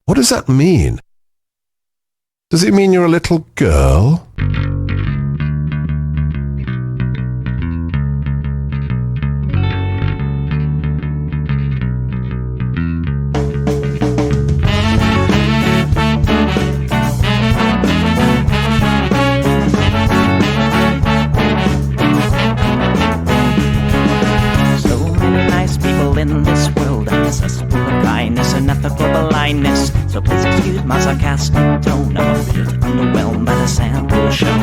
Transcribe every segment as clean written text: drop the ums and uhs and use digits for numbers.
What does that mean? Does it mean you're a little girl? In this world, cesspool of kindness and ethical blindness. So please excuse my sarcastic tone. I'm a bit underwhelmed by the sample shown.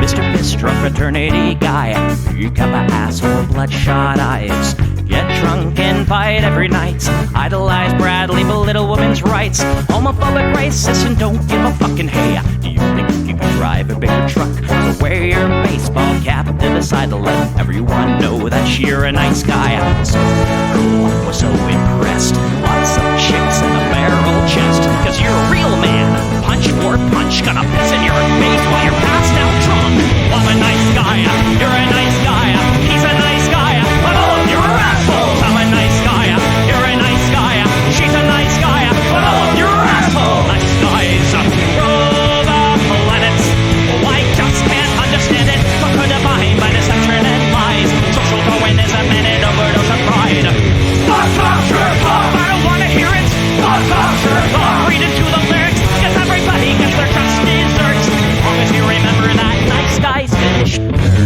Mr. Bistro fraternity guy, you got my asshole bloodshot eyes. Get drunk and fight every night. Idolize Bradley, belittle women's rights. Homophobic, racist, and don't give a fucking hey. Do you think you can drive a bigger truck? So wear your baseball cap to decide to let everyone know that you're a nice guy. So cool, we're so impressed. Lots of chicks in a barrel chest. Cause you're a real man. Punch or punch, gonna piss in your face while you're passed out drunk. I'm a nice guy, you're a nice guy. He's a nice guy, but all of you are assholes. I'm a nice guy, you're a nice guy. She's a nice guy, but all of you are assholes. Nice guys rule the planets. I just can't understand it. Fuck her divine by deception and lies. Social Darwinism and an overdose of pride. Fuck off, jerk off. I don't wanna hear it. Fuck off, jerk off. Read into the lyrics, cause everybody gets their just desserts. As long as you remember that nice guys finish first.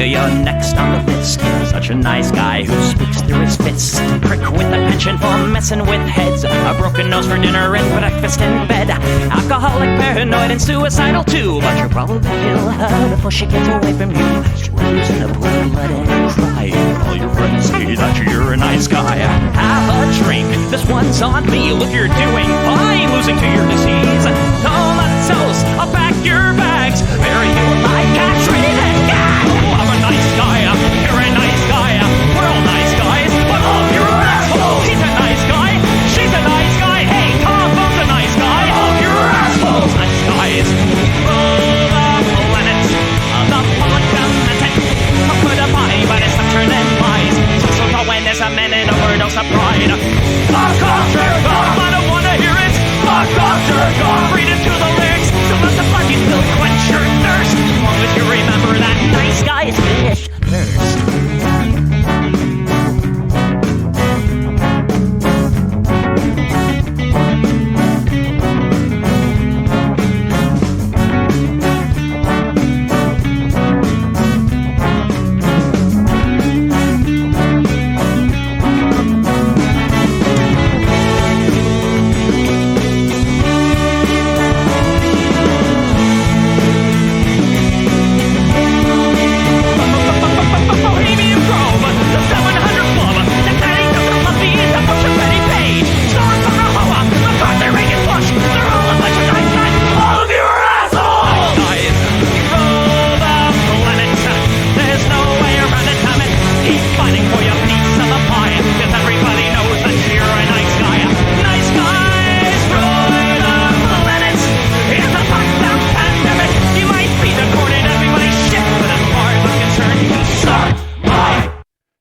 You're next on the list. Such a nice guy who speaks through his fists. Prick with a penchant for messing with heads. A broken nose for dinner and breakfast in bed. Alcoholic, paranoid, and suicidal too. But you'll probably kill her before she gets away from you. Screws in the blood, let it cry. All your friends say that you're a nice guy. Have a drink, this one's on me. Look, you're doing fine, losing to your disease. Comatose, I'll pack your bags. Bury you like a treated guy. I'm a nice guy, you're a nice guy. We're all nice guys, but all of you are assholes. He's a nice guy, she's a nice guy. Hey, Tom Bo's a nice guy. All of you are assholes. Nice guys rule the planet. The public demented. Put a body by deception and lies. Social Darwinism and an overdose of pride. Fuck off, jerk off. I don't wanna hear it. Fuck off, jerk off. Read into the lyrics. Don't let the fucking pill quench your thirst. As long as you remember that nice guys finish first.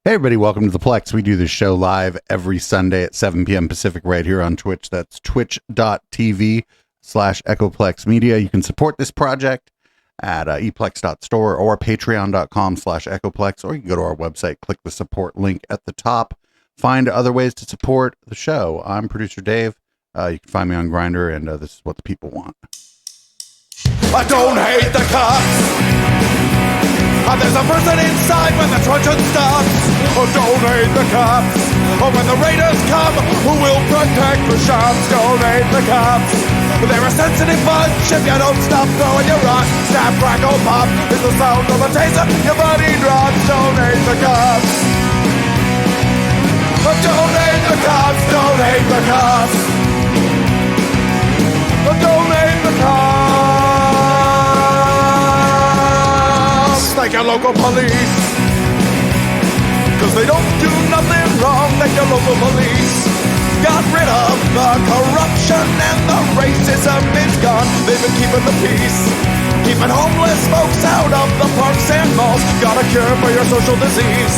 Hey everybody, welcome to the Plex. We do this show live every Sunday at 7 p.m. Pacific right here on Twitch. That's twitch.tv/EchoPlex Media. You can support this project at eplex.store or patreon.com/EchoPlex, or you can go to our website, click the support link at the top, find other ways to support the show. I'm producer Dave. You can find me on Grindr, and this is what the people want. I don't hate the cops. There's a person inside when the truncheon stops. Oh, don't hate the cops. Oh, when the raiders come, who will protect the shops? Don't hate the cops. They're a sensitive bunch if you don't stop throwing your rock. Snap, crackle, pop is the sound of a taser. Your body drops. Don't hate the cops. Oh, don't hate the cops. Don't hate the cops. Oh, don't hate the cops. Like your local police, cause 'cause they don't do nothing wrong like your local police. Got rid of the corruption and the racism is gone. They've been keeping the peace, keeping homeless folks out of the parks and malls. Got a cure for your social disease.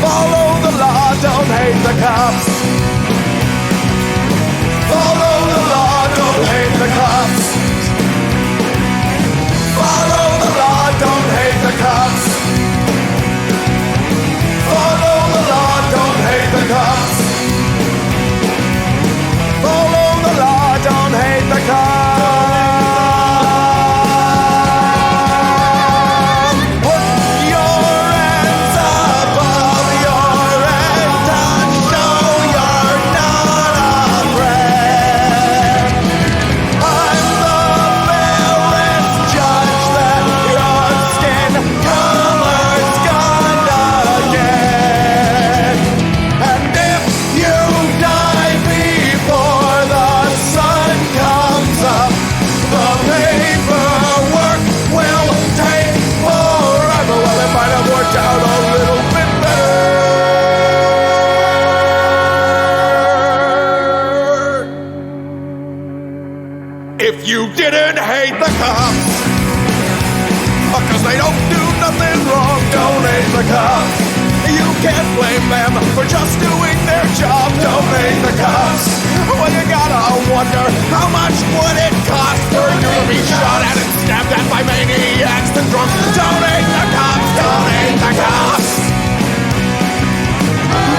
Follow the law, don't hate the cops. Follow the law, don't hate the cops. Follow the law, don't hate the cops. Follow the law, don't hate the cops. Follow the law, don't hate the cops. Put your hands above your head and show you're not afraid. I'm the fairest judge that your skin color's gonna get. And if you die before the sun comes up, the paperwork will take forever. Well, it might have worked out a little bit better. If you didn't hate the cops, because they don't do nothing wrong, don't hate the cops. You can't blame them for just doing their job, don't hate the cops. Well, you gotta wonder, how much would it cost for you to be shot at and stabbed at by maniacs and drunks? Don't hate the cops, don't hate the cops.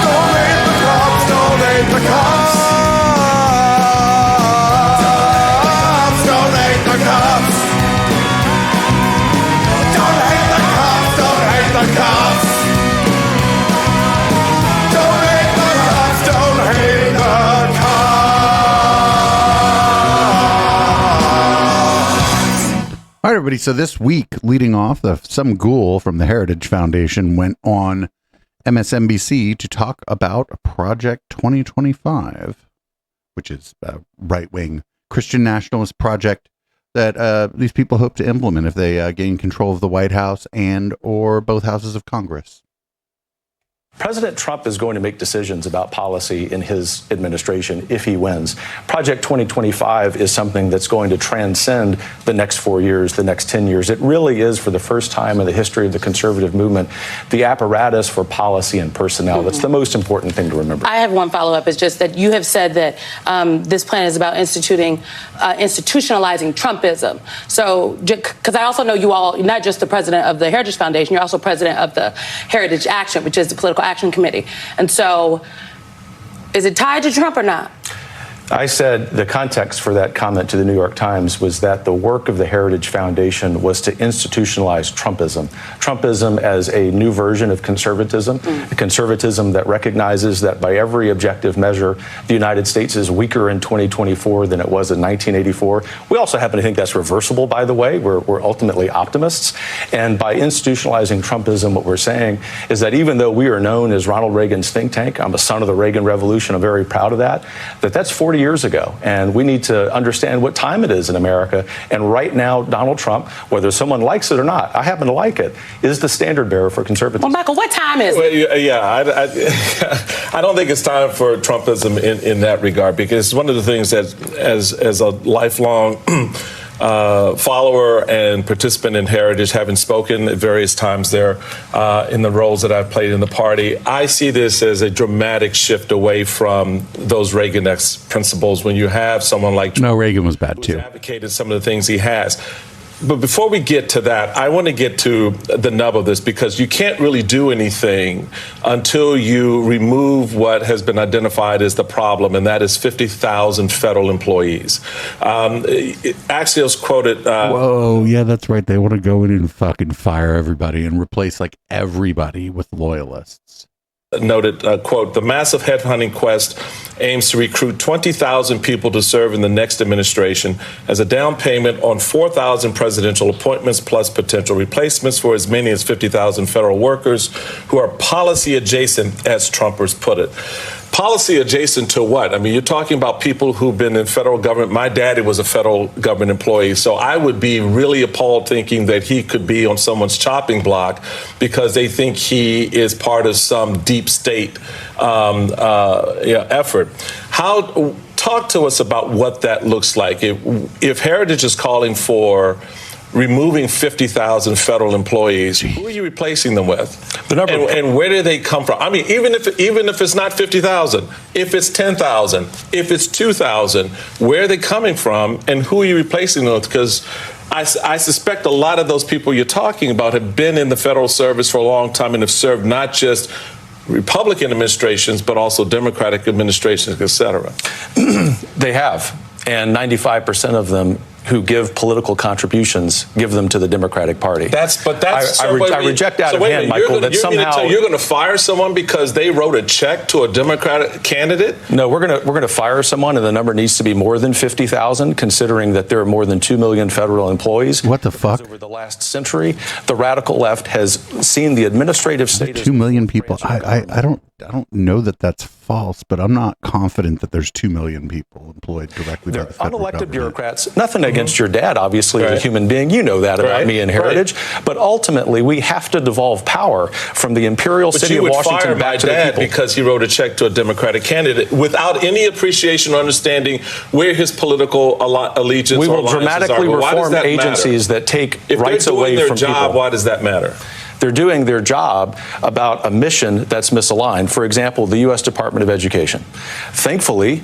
Don't hate the cops, don't hate the cops. Don't hate the cops. Don't hate the cops, don't hate the cops. Don't hate the cops, don't hate the cops. All right, everybody. So this week, leading off, some ghoul from the Heritage Foundation went on MSNBC to talk about Project 2025, which is a right-wing Christian nationalist project that these people hope to implement if they gain control of the White House and or both houses of Congress. President Trump is going to make decisions about policy in his administration if he wins. Project 2025 is something that's going to transcend the next 4 years, the next 10 years. It really is, for the first time in the history of the conservative movement, the apparatus for policy and personnel. That's the most important thing to remember. I have one follow-up. Is just that you have said that this plan is about institutionalizing Trumpism. So, because I also know you all, not just the president of the Heritage Foundation, you're also president of the Heritage Action, which is the political action committee. And so, is it tied to Trump or not? I said the context for that comment to the New York Times was that the work of the Heritage Foundation was to institutionalize Trumpism. Trumpism as a new version of conservatism, a conservatism that recognizes that by every objective measure, the United States is weaker in 2024 than it was in 1984. We also happen to think that's reversible, by the way. We're ultimately optimists. And by institutionalizing Trumpism, what we're saying is that even though we are known as Ronald Reagan's think tank, I'm a son of the Reagan Revolution, I'm very proud of that, that's 40 years ago. And we need to understand what time it is in America. And right now, Donald Trump, whether someone likes it or not, I happen to like it, is the standard bearer for conservatism. Well, Michael, what time is it? Well, I don't think it's time for Trumpism in that regard, because one of the things that, as a lifelong follower and participant in Heritage, having spoken at various times there in the roles that I've played in the party, I see this as a dramatic shift away from those Reagan-esque principles when you have someone like No, Reagan was bad too. Advocated some of the things he has. But before we get to that, I want to get to the nub of this, because you can't really do anything until you remove what has been identified as the problem, and that is 50,000 federal employees. Axios quoted... Whoa, yeah, that's right. They want to go in and fucking fire everybody and replace like everybody with loyalists. Noted, quote, the massive headhunting quest aims to recruit 20,000 people to serve in the next administration as a down payment on 4,000 presidential appointments plus potential replacements for as many as 50,000 federal workers who are policy adjacent, as Trumpers put it. Policy adjacent to what? I mean, you're talking about people who've been in federal government. My daddy was a federal government employee, so I would be really appalled thinking that he could be on someone's chopping block because they think he is part of some deep state effort. Talk to us about what that looks like. If Heritage is calling for removing 50,000 federal employees, who are you replacing them with? And where do they come from? I mean, even if it's not 50,000, if it's 10,000, if it's 2,000, where are they coming from, and who are you replacing them with? Because I suspect a lot of those people you're talking about have been in the federal service for a long time and have served not just Republican administrations, but also Democratic administrations, et cetera. They have, and 95% of them who give political contributions give them to the Democratic Party. I reject out of hand, Michael, that somehow you're going to fire someone because they wrote a check to a Democratic candidate. No, we're going to fire someone, and the number needs to be more than 50,000, considering that there are more than 2 million federal employees. What the fuck? Over the last century, the radical left has seen the administrative state. 2 million people. I don't know that that's false, but I'm not confident that there's 2 million people employed directly by the federal unelected government. Bureaucrats. Nothing against your dad, obviously, as a human being. You know that about me and Heritage. But ultimately, we have to devolve power from the imperial city of Washington back to the people. But you would fire my dad because he wrote a check to a Democratic candidate without any appreciation or understanding where his political allegiance we or will dramatically reform agencies that take rights away from people. Why does that matter? They're doing their job about a mission that's misaligned. For example, the U.S. Department of Education. Thankfully,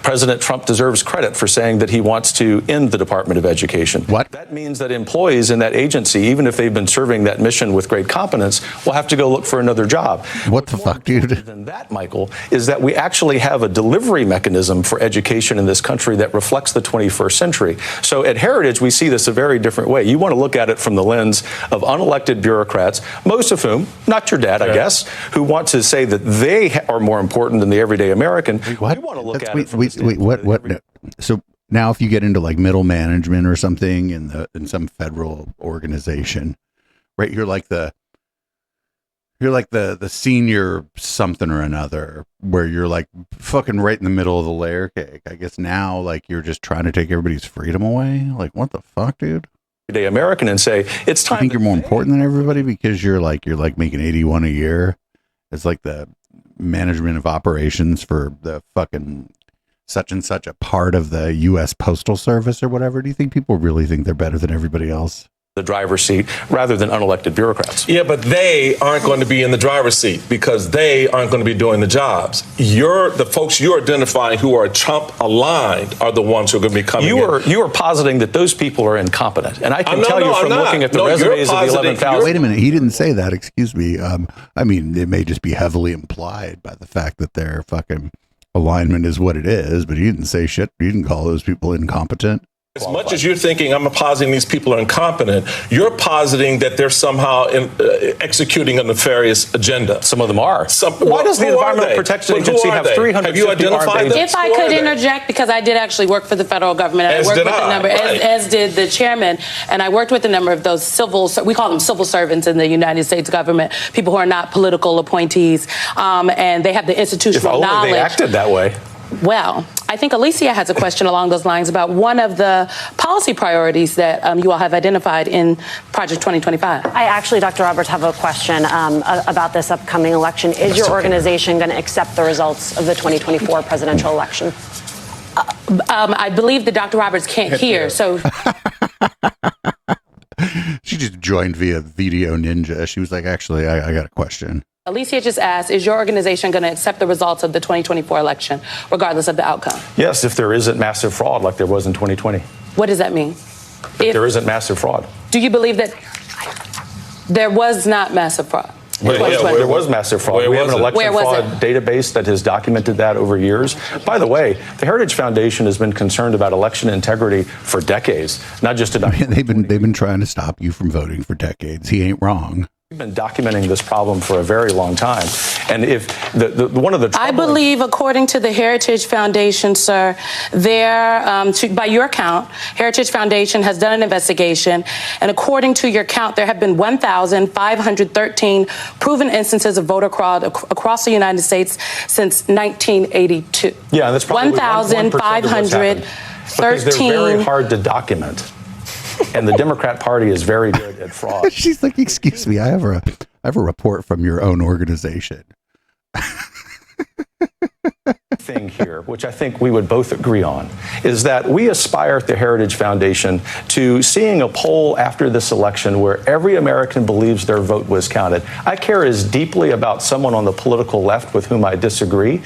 President Trump deserves credit for saying that he wants to end the Department of Education. What? That means that employees in that agency, even if they've been serving that mission with great competence, will have to go look for another job. What the fuck, dude? Than that, Michael, is that we actually have a delivery mechanism for education in this country that reflects the 21st century. So at Heritage, we see this a very different way. You want to look at it from the lens of unelected bureaucrats, most of whom, not your dad, I guess, who want to say that they are more important than the everyday American. What? We want to look at it Wait, what? No. So now, if you get into like middle management or something in some federal organization, right? You're like the senior something or another, where you're like fucking right in the middle of the layer cake. I guess now, like, you're just trying to take everybody's freedom away. Like, what the fuck, dude? Everyday American and say it's time. I think you're more important than everybody because you're like making 81 a year. It's like the management of operations for the fucking such and such a part of the U.S. Postal Service or whatever. Do you think people really think they're better than everybody else? The driver's seat rather than unelected bureaucrats. Yeah, but they aren't going to be in the driver's seat because they aren't going to be doing the jobs. The folks you're identifying who are Trump aligned are the ones who are going to be coming in. You are positing that those people are incompetent. And I can tell you from looking at the resumes of the 11,000. Wait a minute. He didn't say that. Excuse me. I mean, it may just be heavily implied by the fact that their fucking alignment is what it is, but he didn't say shit. He didn't call those people incompetent. As much as you're thinking I'm positing these people are incompetent, you're positing that they're somehow executing a nefarious agenda. Some of them are. Why does the Environmental Protection Agency have 350 Have you identified them? If I could interject, because I did actually work for the federal government, and I worked with a number, as did the chairman, and I worked with a number of those we call them civil servants in the United States government, people who are not political appointees, and they have the institutional knowledge. If only they acted that way. Well, I think Alicia has a question along those lines about one of the policy priorities that you all have identified in Project 2025. I actually, Dr. Roberts, have a question about this upcoming election. Is your organization going to accept the results of the 2024 presidential election? I believe that Dr. Roberts can't hear, so... She just joined via Video Ninja. She was like, actually, I got a question. Alicia just asked, is your organization going to accept the results of the 2024 election, regardless of the outcome? Yes, if there isn't massive fraud like there was in 2020. What does that mean? If there isn't massive fraud. Do you believe that there was not massive fraud? There was massive fraud. We have an election fraud database that has documented that over years. By the way, the Heritage Foundation has been concerned about election integrity for decades, not just about. They've been trying to stop you from voting for decades. He ain't wrong. We've been documenting this problem for a very long time. And if one of the I believe, according to the Heritage Foundation, sir, by your count, Heritage Foundation has done an investigation, and according to your count, there have been 1,513 proven instances of voter fraud across the United States since 1982. Yeah, that's probably 1,513. Because they're very hard to document. And the Democrat Party is very good at fraud. She's like, excuse me, I have a report from your own organization. Thing here, which I think we would both agree on, is that we aspire at the Heritage Foundation to seeing a poll after this election where every American believes their vote was counted. I care as deeply about someone on the political left with whom I disagree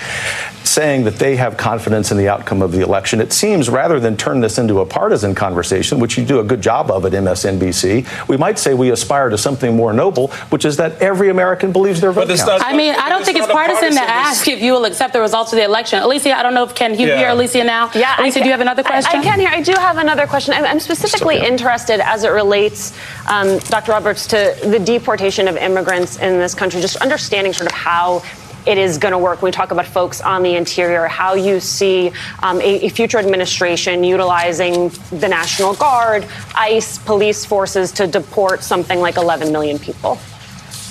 saying that they have confidence in the outcome of the election. It seems, rather than turn this into a partisan conversation, which you do a good job of at MSNBC, we might say we aspire to something more noble, which is that every American believes their vote counts. I mean, I don't think it's partisan to ask if you will accept the results of the election. Alicia, I don't know if can you hear Alicia now? Yeah, Alicia, do you have another question? I can hear. I do have another question. I'm specifically interested as it relates, Dr. Roberts, to the deportation of immigrants in this country, just understanding sort of how it is going to work. When we talk about folks on the interior, how you see a future administration utilizing the National Guard, ICE, police forces to deport something like 11 million people.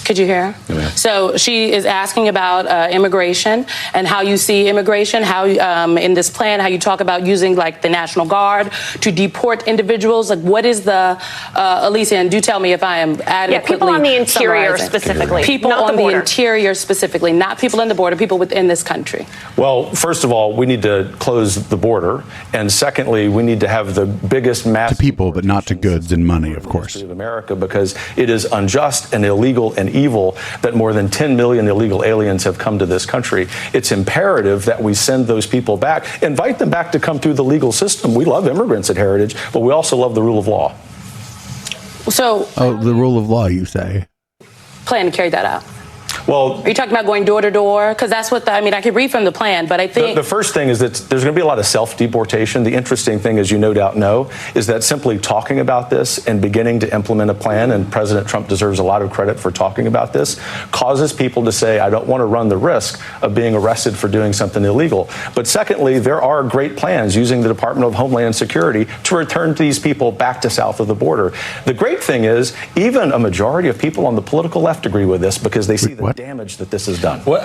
Could you hear? Yeah. So she is asking about immigration and how you see immigration, how in this plan, how you talk about using like the National Guard to deport individuals. Like, what is the, Alicia, and do tell me if I am adequately people on the interior specifically. People on the interior specifically, not people in the border, people within this country. Well, first of all, we need to close the border. And secondly, we need to have the biggest mass to people, but not to goods and money, of course. Of America, because it is unjust and illegal and evil that more than 10 million illegal aliens have come to this country. It's imperative that we send those people back, invite them back to come through the legal system. We love immigrants at Heritage, but we also love the rule of law. So, the rule of law, you say? Plan to carry that out. Well, are you talking about going door to door? Because that's what I mean, I could read from the plan, but I think the first thing is that there's going to be a lot of self-deportation. The interesting thing, as you no doubt know, is that simply talking about this and beginning to implement a plan, and President Trump deserves a lot of credit for talking about this, causes people to say, I don't want to run the risk of being arrested for doing something illegal. But secondly, there are great plans using the Department of Homeland Security to return these people back to south of the border. The great thing is, even a majority of people on the political left agree with this because they see the damage that this has done. Well,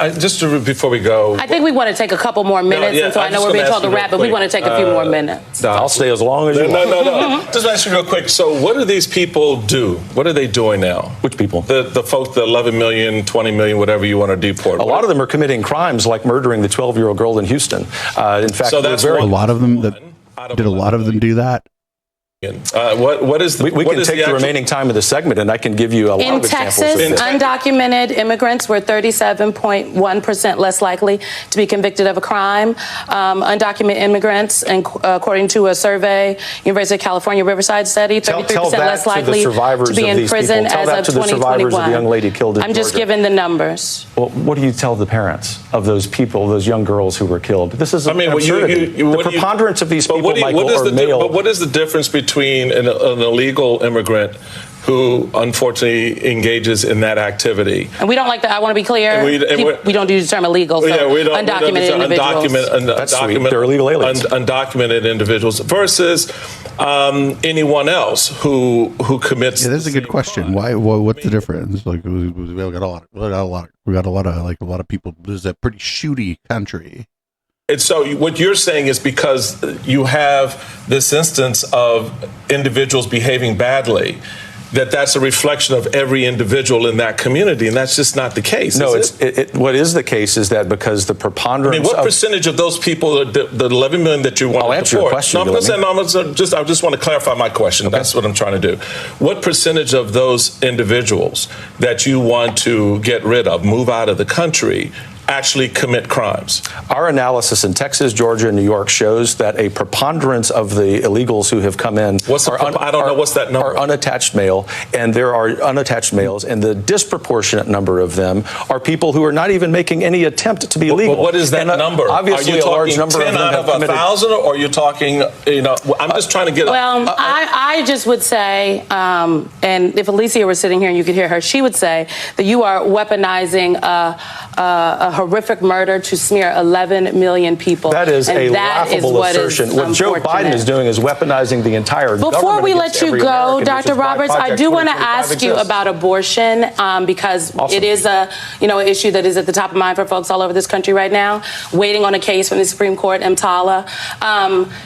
before we go, I think we want to take a couple more minutes, and so I know we're being told to wrap, but we want to take a few more minutes. I'll stay as long as you want. No. Just ask you real quick. So, what do these people do? What are they doing now? Which people? The folks, the 11 million, 20 million, whatever you want to deport. A lot of them are committing crimes like murdering the 12-year-old girl in Houston. In fact, so that's a lot of them. Did a lot of them do that? What is the, we can take the remaining time of the segment, and I can give you a lot of examples. In Texas, undocumented immigrants were 37.1% less likely to be convicted of a crime. Undocumented immigrants, and according to a survey, University of California Riverside study, 33% less likely to be in prison as of 2021. I'm just giving the numbers. Well, what do you tell the parents of those people, those young girls who were killed? This is absurdity. The preponderance of these people, Michael, are male. But what is the difference between an illegal immigrant who unfortunately engages in that activity? And we don't like that. I want to be clear. We don't use the term illegal. So undocumented individuals. They're illegal aliens. Undocumented individuals versus anyone else who commits. Yeah, that's a good question. Why? What's the difference? Like we got a lot of people. This is a pretty shooty country. And so what you're saying is because you have this instance of individuals behaving badly, that's a reflection of every individual in that community, and that's just not the case. No, what is the case is that because the preponderance. I mean, what percentage of those people, the 11 million that you want to answer your question. I just want to clarify my question. Okay. That's what I'm trying to do. What percentage of those individuals that you want to get rid of, move out of the country, actually commit crimes? Our analysis in Texas, Georgia, and New York shows that a preponderance of the illegals who have come in I don't know what's that number. Are unattached male, and there are unattached males, and the disproportionate number of them are people who are not even making any attempt to be legal. What is that number? Obviously, are you a large talking number 10 of them out have of committed. 1,000, or are you talking? I'm just trying to get. I just would say, and if Alicia were sitting here and you could hear her, she would say that you are weaponizing a horrific murder to smear 11 million people. That is a laughable assertion. What Joe Biden is doing is weaponizing the entire government. Before we let you go, Dr. Roberts, I do want to ask you exists. about abortion because it is an issue that is at the top of mind for folks all over this country right now, waiting on a case from the Supreme Court, EMTALA.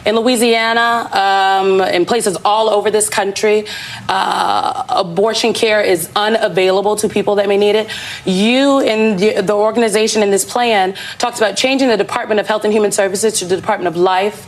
In Louisiana, in places all over this country, abortion care is unavailable to people that may need it. You and the organization in this plan talks about changing the Department of Health and Human Services to the Department of Life.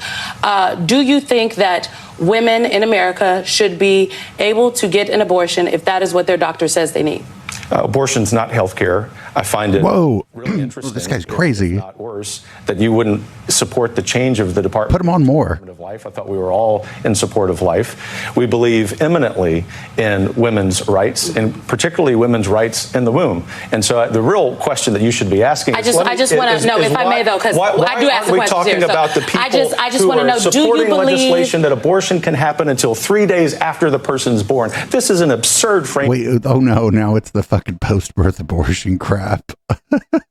Do you think that women in America should be able to get an abortion if that is what their doctor says they need? Abortion's not health care. I find it really interesting. This guy's crazy. Not worse that you wouldn't support the change of the Department. Put him on more. Of Life. I thought we were all in support of life. We believe eminently in women's rights, and particularly women's rights in the womb. And so the real question that you should be asking I just want to know, if I may, though, because I do ask the question talking too, about the people I just who want to are know, do you supporting believe legislation that abortion can happen until 3 days after the person's born? This is an absurd frame. Wait, oh no, now it's the fucking post-birth abortion crap.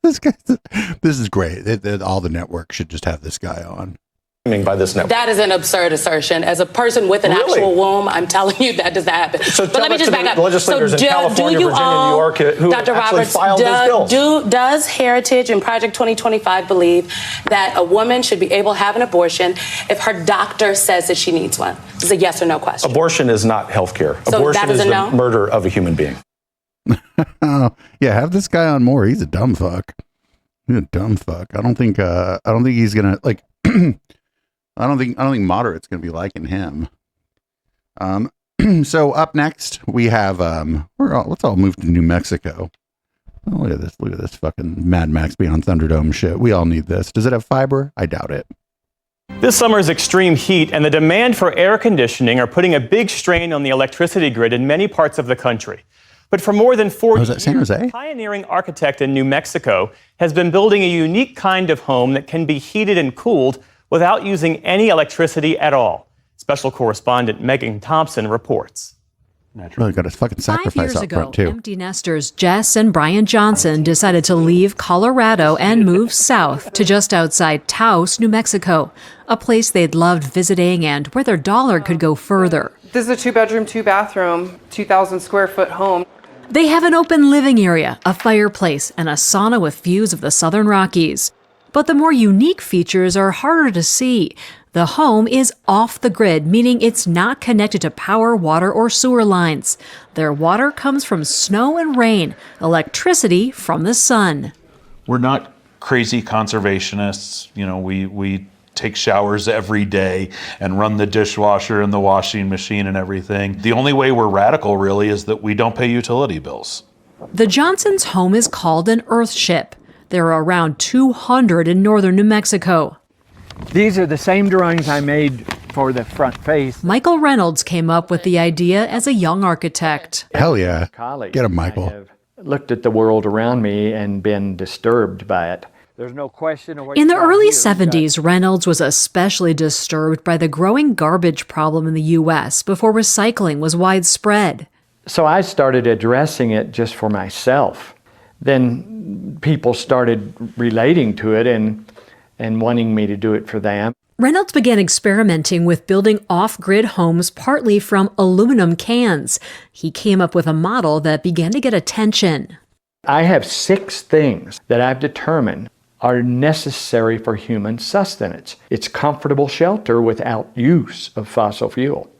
This is great. All the networks should just have this guy on. By this network. That is an absurd assertion. As a person with an actual womb, I'm telling you that does not happen. So but let me just back up. Legislators in California, Virginia, New York, who Dr. actually Roberts, filed these bills. Does Heritage and Project 2025 believe that a woman should be able to have an abortion if her doctor says that she needs one? It's a yes or no question. Abortion is not health care. So abortion is the no? murder of a human being. Yeah, have this guy on more. He's a dumb fuck. He's a dumb fuck. I don't think he's gonna like. I don't think moderate's gonna be liking him. So up next we have let's all move to New Mexico. Oh, look at this fucking Mad Max Beyond Thunderdome shit. We all need this. Does it have fiber? I doubt it. This summer's extreme heat and the demand for air conditioning are putting a big strain on the electricity grid in many parts of the country. But for more than 40 years, a pioneering architect in New Mexico has been building a unique kind of home that can be heated and cooled without using any electricity at all. Special correspondent Megan Thompson reports. Really got a fucking sacrifice out front too. Empty nesters Jess and Brian Johnson decided to leave Colorado and move south to just outside Taos, New Mexico, a place they'd loved visiting and where their dollar could go further. This is a 2-bedroom, 2-bathroom, 2,000 square foot home. They have an open living area, a fireplace, and a sauna with views of the Southern Rockies. But the more unique features are harder to see. The home is off the grid, meaning it's not connected to power, water, or sewer lines. Their water comes from snow and rain, electricity from the sun. We're not crazy conservationists. You know, we take showers every day and run the dishwasher and the washing machine and everything. The only way we're radical really is that we don't pay utility bills. The Johnsons' home is called an earthship. There are around 200 in northern New Mexico. These are the same drawings I made for the front face. Michael Reynolds came up with the idea as a young architect. Hell yeah. Get him, Michael. I have looked at the world around me and been disturbed by it. There's no question of what in the early 70s, Reynolds was especially disturbed by the growing garbage problem in the U.S. before recycling was widespread. So I started addressing it just for myself. Then people started relating to it and wanting me to do it for them. Reynolds began experimenting with building off-grid homes partly from aluminum cans. He came up with a model that began to get attention. I have 6 things that I've determined are necessary for human sustenance. It's comfortable shelter without use of fossil fuel,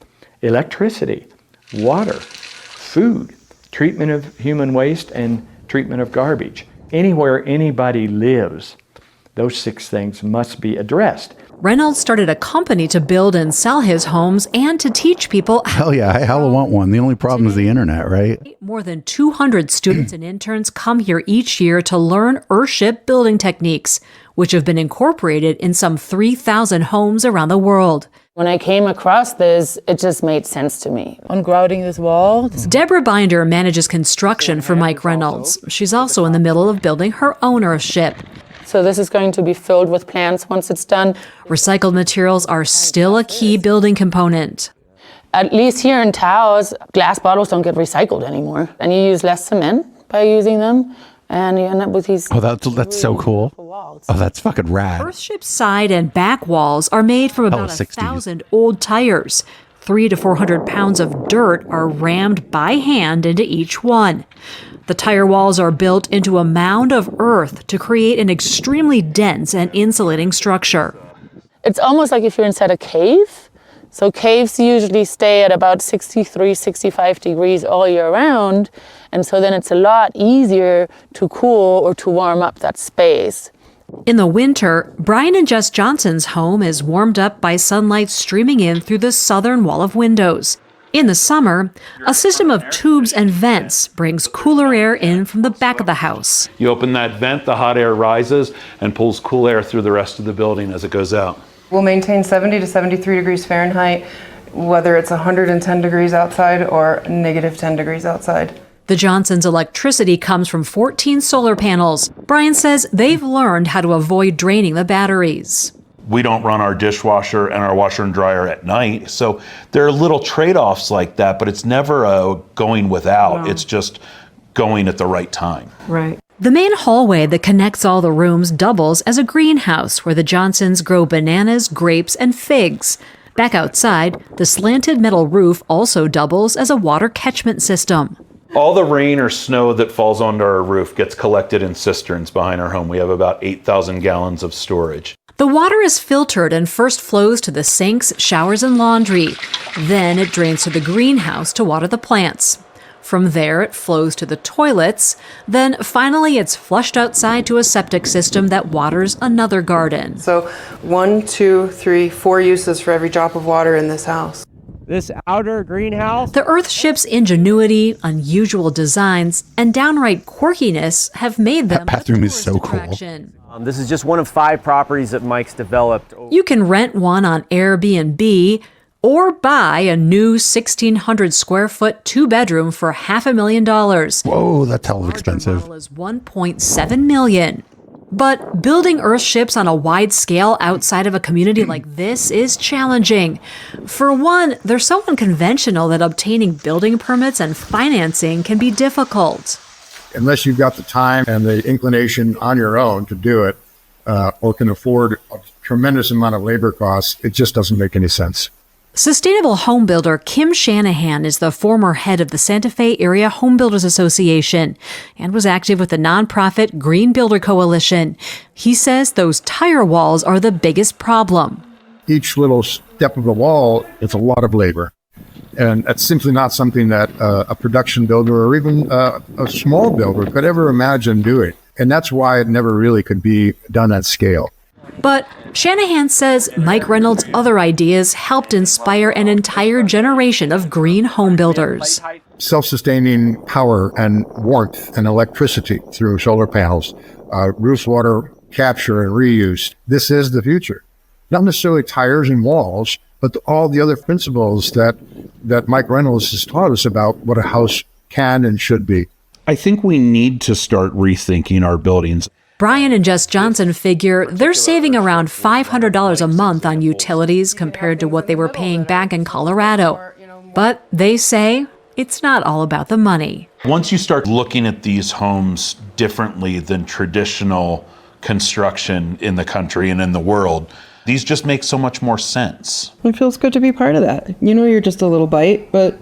electricity, water, food, treatment of human waste, and treatment of garbage. Anywhere anybody lives, Those 6 things must be addressed. Reynolds started a company to build and sell his homes and to teach people. Hell yeah, I hella want one. The only problem is the internet, right? More than 200 students and interns come here each year to learn earthship building techniques, which have been incorporated in some 3,000 homes around the world. When I came across this, it just made sense to me. On grouting this wall. Deborah Binder manages construction for Mike Reynolds. She's also in the middle of building her own earthship. So this is going to be filled with plants once it's done. Recycled materials are still a key building component. At least here in Taos, glass bottles don't get recycled anymore. And you use less cement by using them. And you end up with these... Oh, that's so cool. Oh, that's fucking rad. Earthship's side and back walls are made from about 1,000 old tires. 300 to 400 pounds of dirt are rammed by hand into each one. The tire walls are built into a mound of earth to create an extremely dense and insulating structure. It's almost like if you're inside a cave. So caves usually stay at about 63, 65 degrees all year round. And so then it's a lot easier to cool or to warm up that space. In the winter, Brian and Jess Johnson's home is warmed up by sunlight streaming in through the southern wall of windows. In the summer, a system of tubes and vents brings cooler air in from the back of the house. You open that vent, the hot air rises and pulls cool air through the rest of the building as it goes out. We'll maintain 70 to 73 degrees Fahrenheit, whether it's 110 degrees outside or negative 10 degrees outside. The Johnsons' electricity comes from 14 solar panels. Brian says they've learned how to avoid draining the batteries. We don't run our dishwasher and our washer and dryer at night. So there are little trade-offs like that, but it's never a going without. No. It's just going at the right time. Right. The main hallway that connects all the rooms doubles as a greenhouse where the Johnsons grow bananas, grapes, and figs. Back outside, the slanted metal roof also doubles as a water catchment system. All the rain or snow that falls onto our roof gets collected in cisterns behind our home. We have about 8,000 gallons of storage. The water is filtered and first flows to the sinks, showers, and laundry. Then it drains to the greenhouse to water the plants. From there, it flows to the toilets. Then finally, it's flushed outside to a septic system that waters another garden. So 1, 2, 3, 4 uses for every drop of water in this house. This outer greenhouse. The Earthship's ingenuity, unusual designs, and downright quirkiness have made them that bathroom is so cool. This is just one of 5 properties that Mike's developed. You can rent one on Airbnb or buy a new 1,600 square foot 2-bedroom for $500,000. Whoa, that's hell expensive. The is $1.7 million. But building Earthships on a wide scale outside of a community like this is challenging. For one, they're so unconventional that obtaining building permits and financing can be difficult. Unless you've got the time and the inclination on your own to do it, or can afford a tremendous amount of labor costs, it just doesn't make any sense. Sustainable home builder Kim Shanahan is the former head of the Santa Fe Area Home Builders Association and was active with the nonprofit Green Builder Coalition. He says those tire walls are the biggest problem. Each little step of the wall is a lot of labor. And that's simply not something that a production builder or even a small builder could ever imagine doing. And that's why it never really could be done at scale. But Shanahan says Mike Reynolds' other ideas helped inspire an entire generation of green home builders. Self-sustaining power and warmth and electricity through solar panels, roof water capture and reuse. This is the future. Not necessarily tires and walls, but all the other principles that Mike Reynolds has taught us about what a house can and should be. I think we need to start rethinking our buildings. Brian and Jess Johnson figure they're saving around $500 a month on utilities compared to what they were paying back in Colorado. But they say it's not all about the money. Once you start looking at these homes differently than traditional construction in the country and in the world, these just make so much more sense. It feels good to be part of that. You know, you're just a little bite, but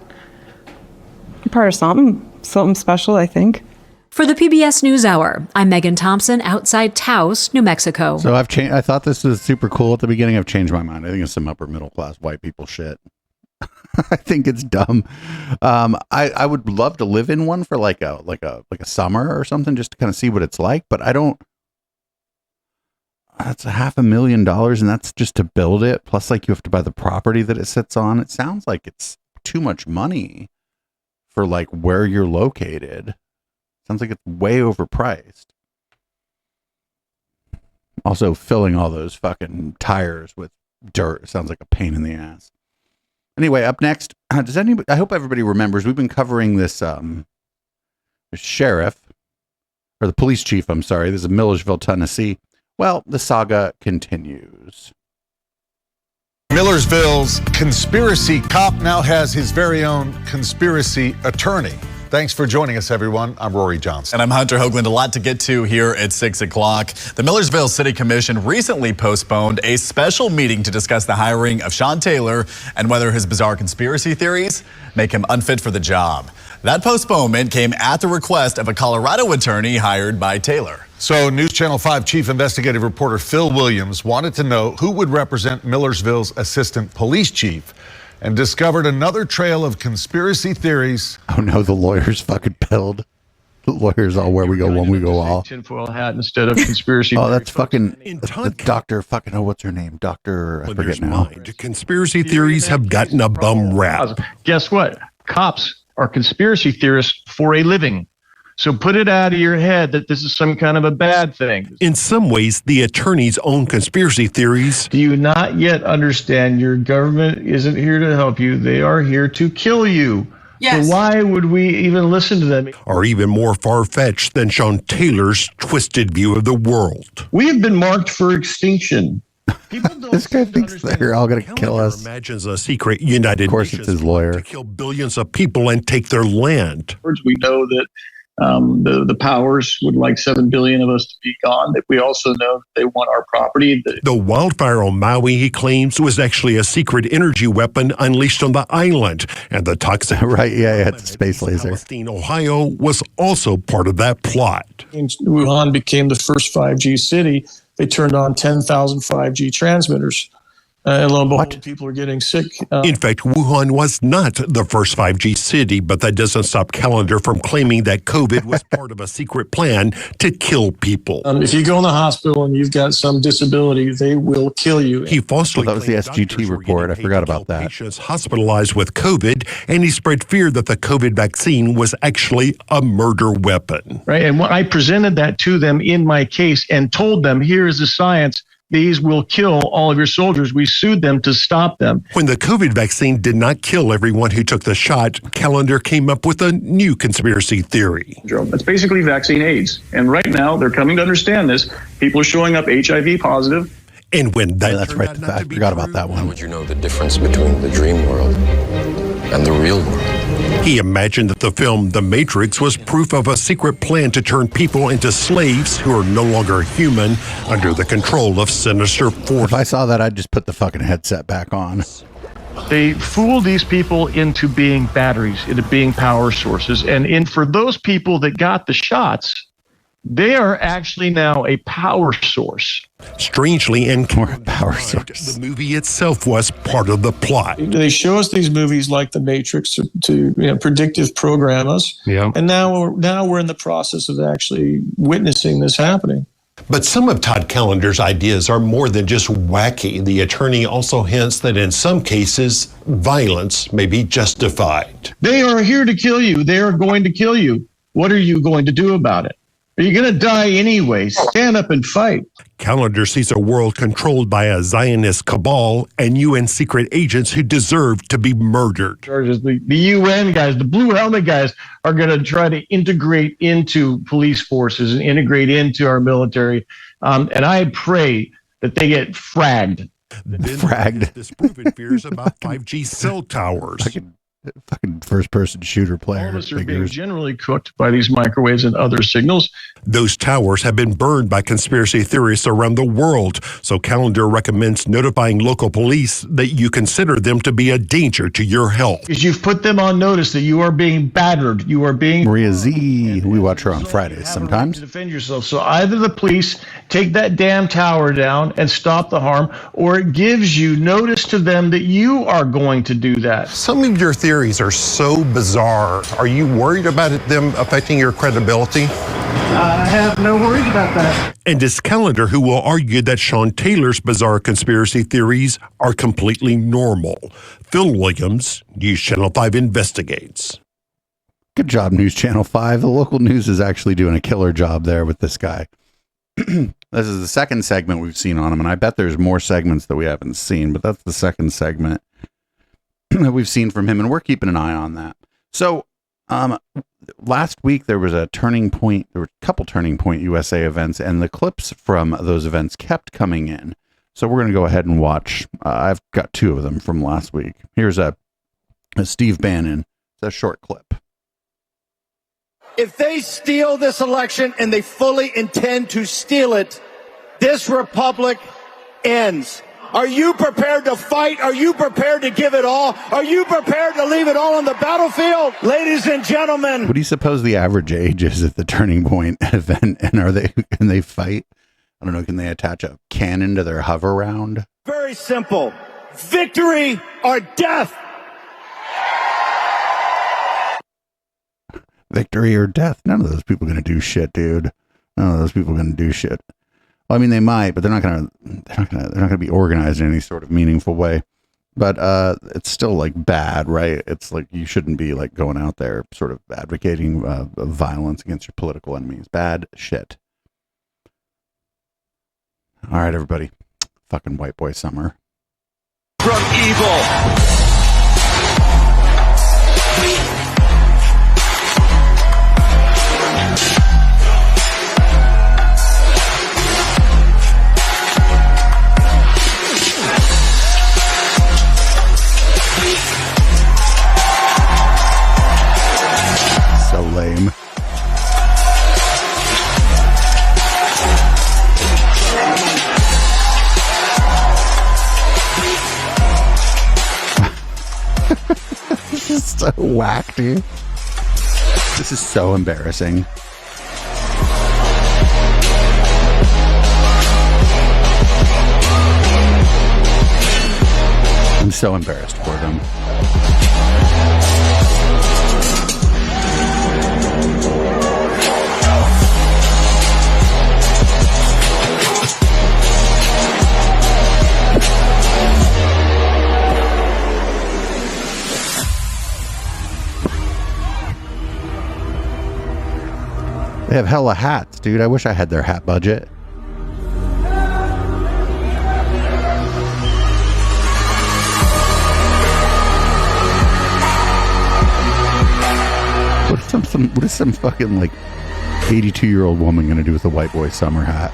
you're part of something special, I think. For the PBS NewsHour, I'm Megan Thompson outside Taos, New Mexico. So I've changed. I thought this was super cool at the beginning. I've changed my mind. I think it's some upper middle class white people shit. I think it's dumb. I would love to live in one for like a summer or something, just to kind of see what it's like. But I don't That's $500,000, and that's just to build it. Plus, like, you have to buy the property that it sits on. It sounds like it's too much money for like where you're located. Sounds like it's way overpriced. Also, filling all those fucking tires with dirt sounds like a pain in the ass. Anyway, up next, does anybody? I hope everybody remembers. We've been covering this sheriff, or the police chief. I'm sorry. This is Millersville, Tennessee. Well, the saga continues. Millersville's conspiracy cop now has his very own conspiracy attorney. Thanks for joining us, everyone. I'm Rory Johnson. And I'm Hunter Hoagland. A lot to get to here at 6 o'clock. The Millersville City Commission recently postponed a special meeting to discuss the hiring of Sean Taylor and whether his bizarre conspiracy theories make him unfit for the job. That postponement came at the request of a Colorado attorney hired by Taylor. So News Channel 5 chief investigative reporter Phil Williams wanted to know who would represent Millersville's assistant police chief, and discovered another trail of conspiracy theories. Oh no, the lawyers fucking pilled. The lawyers all where we go, one we go all. Tinfoil hat instead of conspiracy. Oh, that's fucking the doctor. Fucking what's her name? Doctor. I forget now. Conspiracy theories have gotten a bum rap. Guess what? Cops are conspiracy theorists for a living. So put it out of your head that this is some kind of a bad thing. In some ways, the attorney's own conspiracy theories. Do you not yet understand your government isn't here to help you? They are here to kill you. Yes. So why would we even listen to them? Are even more far-fetched than Sean Taylor's twisted view of the world. We have been marked for extinction. This guy thinks they're all going to kill us. Imagines a secret United Nations it's his lawyer. to kill billions of people and take their land. We know that the powers would like 7 billion of us to be gone. That we also know that they want our property. The wildfire on Maui, he claims, was actually a secret energy weapon unleashed on the island, and the toxic it's a space laser. Palestine, Ohio, was also part of that plot. Wuhan became the first 5G city. They turned on 10,000 5G transmitters. And lo and behold, people are getting sick. In fact, Wuhan was not the first 5G city, but that doesn't stop Callender from claiming that COVID was part of a secret plan to kill people. If you go in the hospital and you've got some disability, they will kill you. He falsely that was the SGT report. I forgot about that. Patients hospitalized with COVID, and he spread fear that the COVID vaccine was actually a murder weapon. Right, and when I presented that to them in my case and told them, here is the science. These will kill all of your soldiers. We sued them to stop them. When the COVID vaccine did not kill everyone who took the shot, Callender came up with a new conspiracy theory. It's basically vaccine AIDS. And right now, they're coming to understand this. People are showing up HIV positive. And when that's right, I forgot about that one. How would you know the difference between the dream world and the real world? He imagined that the film The Matrix was proof of a secret plan to turn people into slaves who are no longer human under the control of sinister force. If I saw that, I'd just put the fucking headset back on. They fool these people into being batteries, into being power sources. And for those people that got the shots, they are actually now a power source. Strangely, and power source. The movie itself was part of the plot. They show us these movies like The Matrix to predictive program us. Yeah. And now we're in the process of actually witnessing this happening. But some of Todd Callender's ideas are more than just wacky. The attorney also hints that in some cases, violence may be justified. They are here to kill you. They are going to kill you. What are you going to do about it? Are you going to die anyway? Stand up and fight. Callender sees a world controlled by a Zionist cabal and UN secret agents who deserve to be murdered. The UN guys, the blue helmet guys, are going to try to integrate into police forces and integrate into our military. And I pray that they get fragged. Fragged. Disproven fears about 5G cell towers. Fucking first-person shooter player. All of us are being generally cooked by these microwaves and other signals. Those towers have been burned by conspiracy theorists around the world, so Callender recommends notifying local police that you consider them to be a danger to your health. Because you've put them on notice that you are being battered. You are being... Maria Z. We watch her on Fridays sometimes. To defend yourself. So either the police take that damn tower down and stop the harm, or it gives you notice to them that you are going to do that. Some of your theories theories are so bizarre. Are you worried about them affecting your credibility? I have no worries about that. And it's Callender who will argue that Sean Taylor's bizarre conspiracy theories are completely normal. Phil Williams, News Channel 5 investigates. Good job, News Channel 5. The local news is actually doing a killer job there with this guy. This is the second segment we've seen on him, and I bet there's more segments that we haven't seen, but that's the second segment that we've seen from him, and we're keeping an eye on that. So, last week there was a Turning Point, there were a couple Turning Point USA events, and the clips from those events kept coming in. So we're going to go ahead and watch. I've got two of them from last week. Here's a Steve Bannon. It's a short clip. If they steal this election, and they fully intend to steal it, this republic ends. Are you prepared to fight? Are you prepared to give it all? Are you prepared to leave it all on the battlefield? Ladies and gentlemen. What do you suppose the average age is at the Turning Point event? And can they fight? I don't know. Can they attach a cannon to their hover round? Very simple. Victory or death. Victory or death. None of those people are going to do shit, dude. None of those people are going to do shit. Well, I mean, they might, but they're not going to be organized in any sort of meaningful way. But it's still like bad, right? It's like you shouldn't be like going out there sort of advocating violence against your political enemies. Bad shit. All right, everybody. Fucking white boy summer. From evil. So lame. This is so whack, dude. This is so embarrassing. I'm so embarrassed for them. They have hella hats, dude. I wish I had their hat budget. What is some fucking like 82-year-old woman gonna do with a white boy summer hat?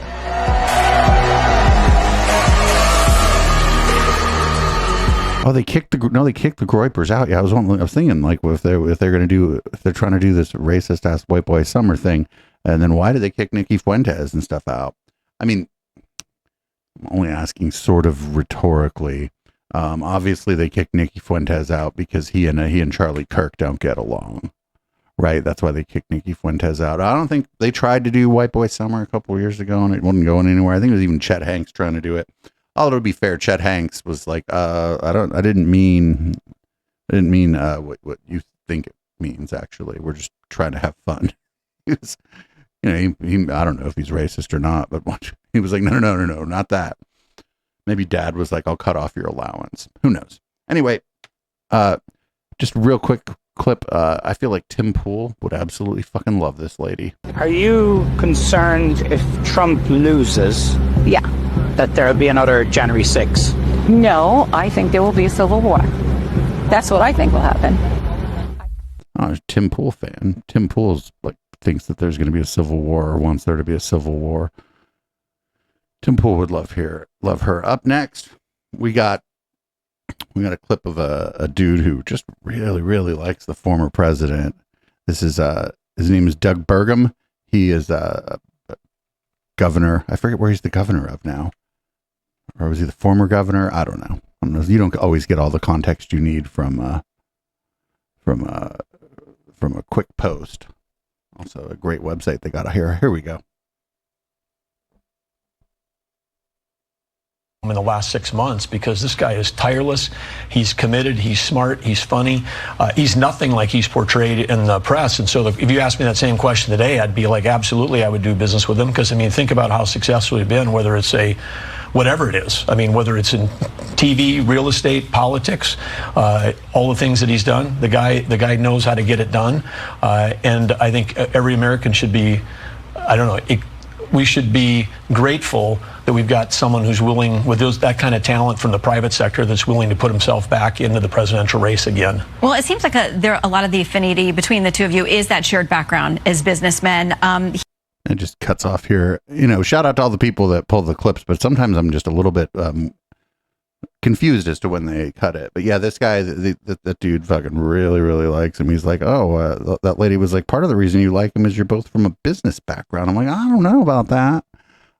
Oh, they kicked the Groypers out. Yeah, I was thinking like if they're trying to do this racist ass white boy summer thing, and then why did they kick Nikki Fuentes and stuff out? I mean, I'm only asking sort of rhetorically. Obviously they kicked Nikki Fuentes out because he and Charlie Kirk don't get along, right? That's why they kicked Nikki Fuentes out. I don't think they tried to do white boy summer a couple of years ago and it wasn't going anywhere. I think it was even Chet Hanks trying to do it. Although to be fair, Chet Hanks was like, I didn't mean what you think it means. Actually, we're just trying to have fun. He was, he I don't know if he's racist or not, but he was like, no, not that. Maybe Dad was like, I'll cut off your allowance. Who knows? Anyway, just real quick clip. I feel like Tim Pool would absolutely fucking love this lady. Are you concerned if Trump loses? Yeah. That there will be another January 6th? No, I think there will be a civil war. That's what I think will happen. Oh, Tim Pool fan. Tim Pool's like thinks that there's going to be a civil war or wants there to be a civil war. Tim Pool would love her. Up next, we got a clip of a dude who just really, really likes the former president. This is his name is Doug Burgum. He is a governor. I forget where he's the governor of now. Or was he the former governor? I don't know. You don't always get all the context you need from a quick post. Also a great website they got here. Here we go. in the last 6 months, because this guy is tireless, he's committed, he's smart, he's funny, he's nothing like he's portrayed in the press. And so if you asked me that same question today, I'd be like, absolutely, I would do business with him, because I mean, think about how successful he's been, whether it's whatever it is. I mean, whether it's in TV, real estate, politics, all the things that he's done, the guy knows how to get it done. And I think every American should be, we should be grateful that we've got someone who's willing, with that kind of talent from the private sector, that's willing to put himself back into the presidential race again. Well, it seems like a lot of the affinity between the two of you is that shared background as businessmen. It just cuts off here. Shout out to all the people that pull the clips, but sometimes I'm just a little bit confused as to when they cut it. But yeah, this guy, that dude fucking really, really likes him. He's like, that lady was like, part of the reason you like him is you're both from a business background. I'm like, I don't know about that.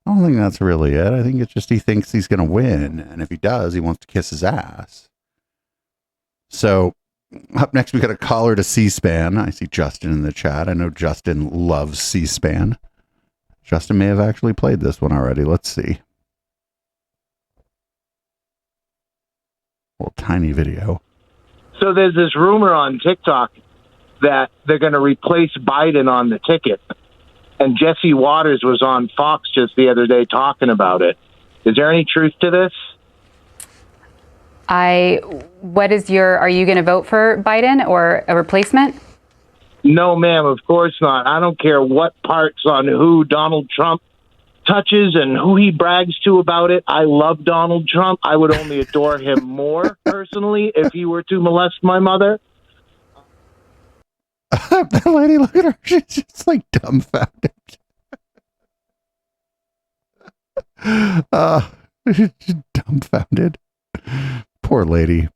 I don't think that's really it. I think it's just he thinks he's going to win. And if he does, he wants to kiss his ass. So up next, we got a caller to C-SPAN. I see Justin in the chat. I know Justin loves C-SPAN. Justin may have actually played this one already. Let's see. Little tiny video. So there's this rumor on TikTok that they're going to replace Biden on the ticket. And Jesse Waters was on Fox just the other day talking about it. Is there any truth to this? Are you going to vote for Biden or a replacement? No, ma'am, of course not. I don't care what parts on who Donald Trump touches and who he brags to about it. I love Donald Trump. I would only adore him more personally if he were to molest my mother. That lady, look at her. She's just like dumbfounded. She's dumbfounded. Poor lady.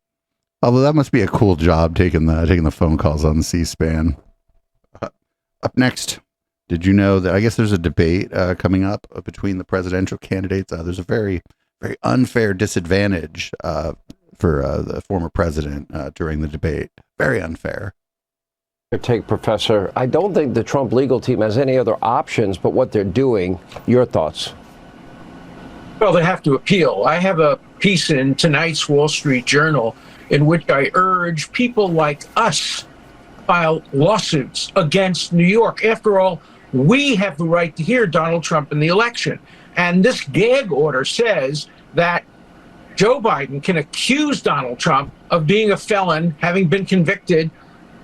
Although that must be a cool job taking the phone calls on C-SPAN. Up next, did you know that I guess there's a debate coming up between the presidential candidates? There's a very, very unfair disadvantage for the former president during the debate. Very unfair. Take Professor. I don't think the Trump legal team has any other options but what they're doing. Your thoughts? Well, they have to appeal. I have a piece in tonight's Wall Street Journal in which I urge people like us file lawsuits against New York. After all, we have the right to hear Donald Trump in the election. And this gag order says that Joe Biden can accuse Donald Trump of being a felon, having been convicted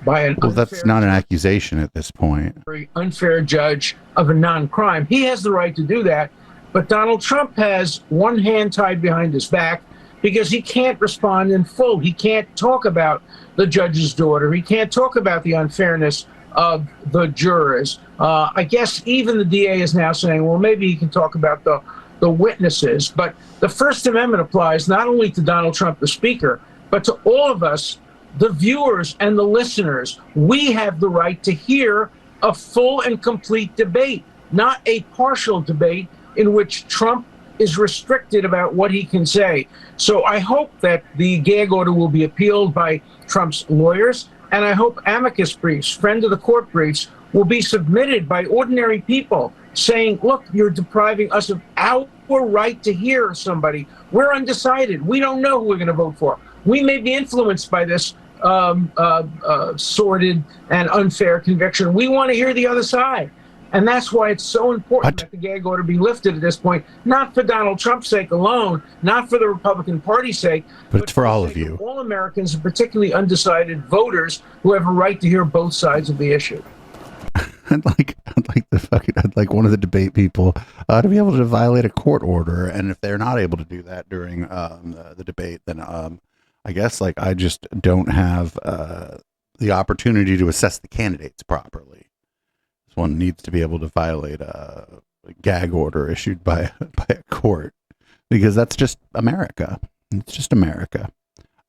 by an that's not an accusation at this point. Very unfair judge of a non-crime. He has the right to do that. But Donald Trump has one hand tied behind his back because he can't respond in full. He can't talk about the judge's daughter. He can't talk about the unfairness of the jurors. I guess even the DA is now saying, well, maybe he can talk about the witnesses. But the First Amendment applies not only to Donald Trump, the speaker, but to all of us, the viewers and the listeners. We have the right to hear a full and complete debate, not a partial debate in which Trump is restricted about what he can say. So I hope that the gag order will be appealed by Trump's lawyers, and I hope amicus briefs, friend of the court briefs, will be submitted by ordinary people saying, look, you're depriving us of our right to hear somebody. We're undecided. We don't know who we're going to vote for. We may be influenced by this sordid and unfair conviction. We want to hear the other side. And that's why it's so important that the gag order be lifted at this point, not for Donald Trump's sake alone, not for the Republican Party's sake, but it's for all of you. All Americans, and particularly undecided voters who have a right to hear both sides of the issue. I'd like one of the debate people to be able to violate a court order, and if they're not able to do that during the debate, then I guess I just don't have the opportunity to assess the candidates properly. One needs to be able to violate a gag order issued by a court, because that's just America. It's just America.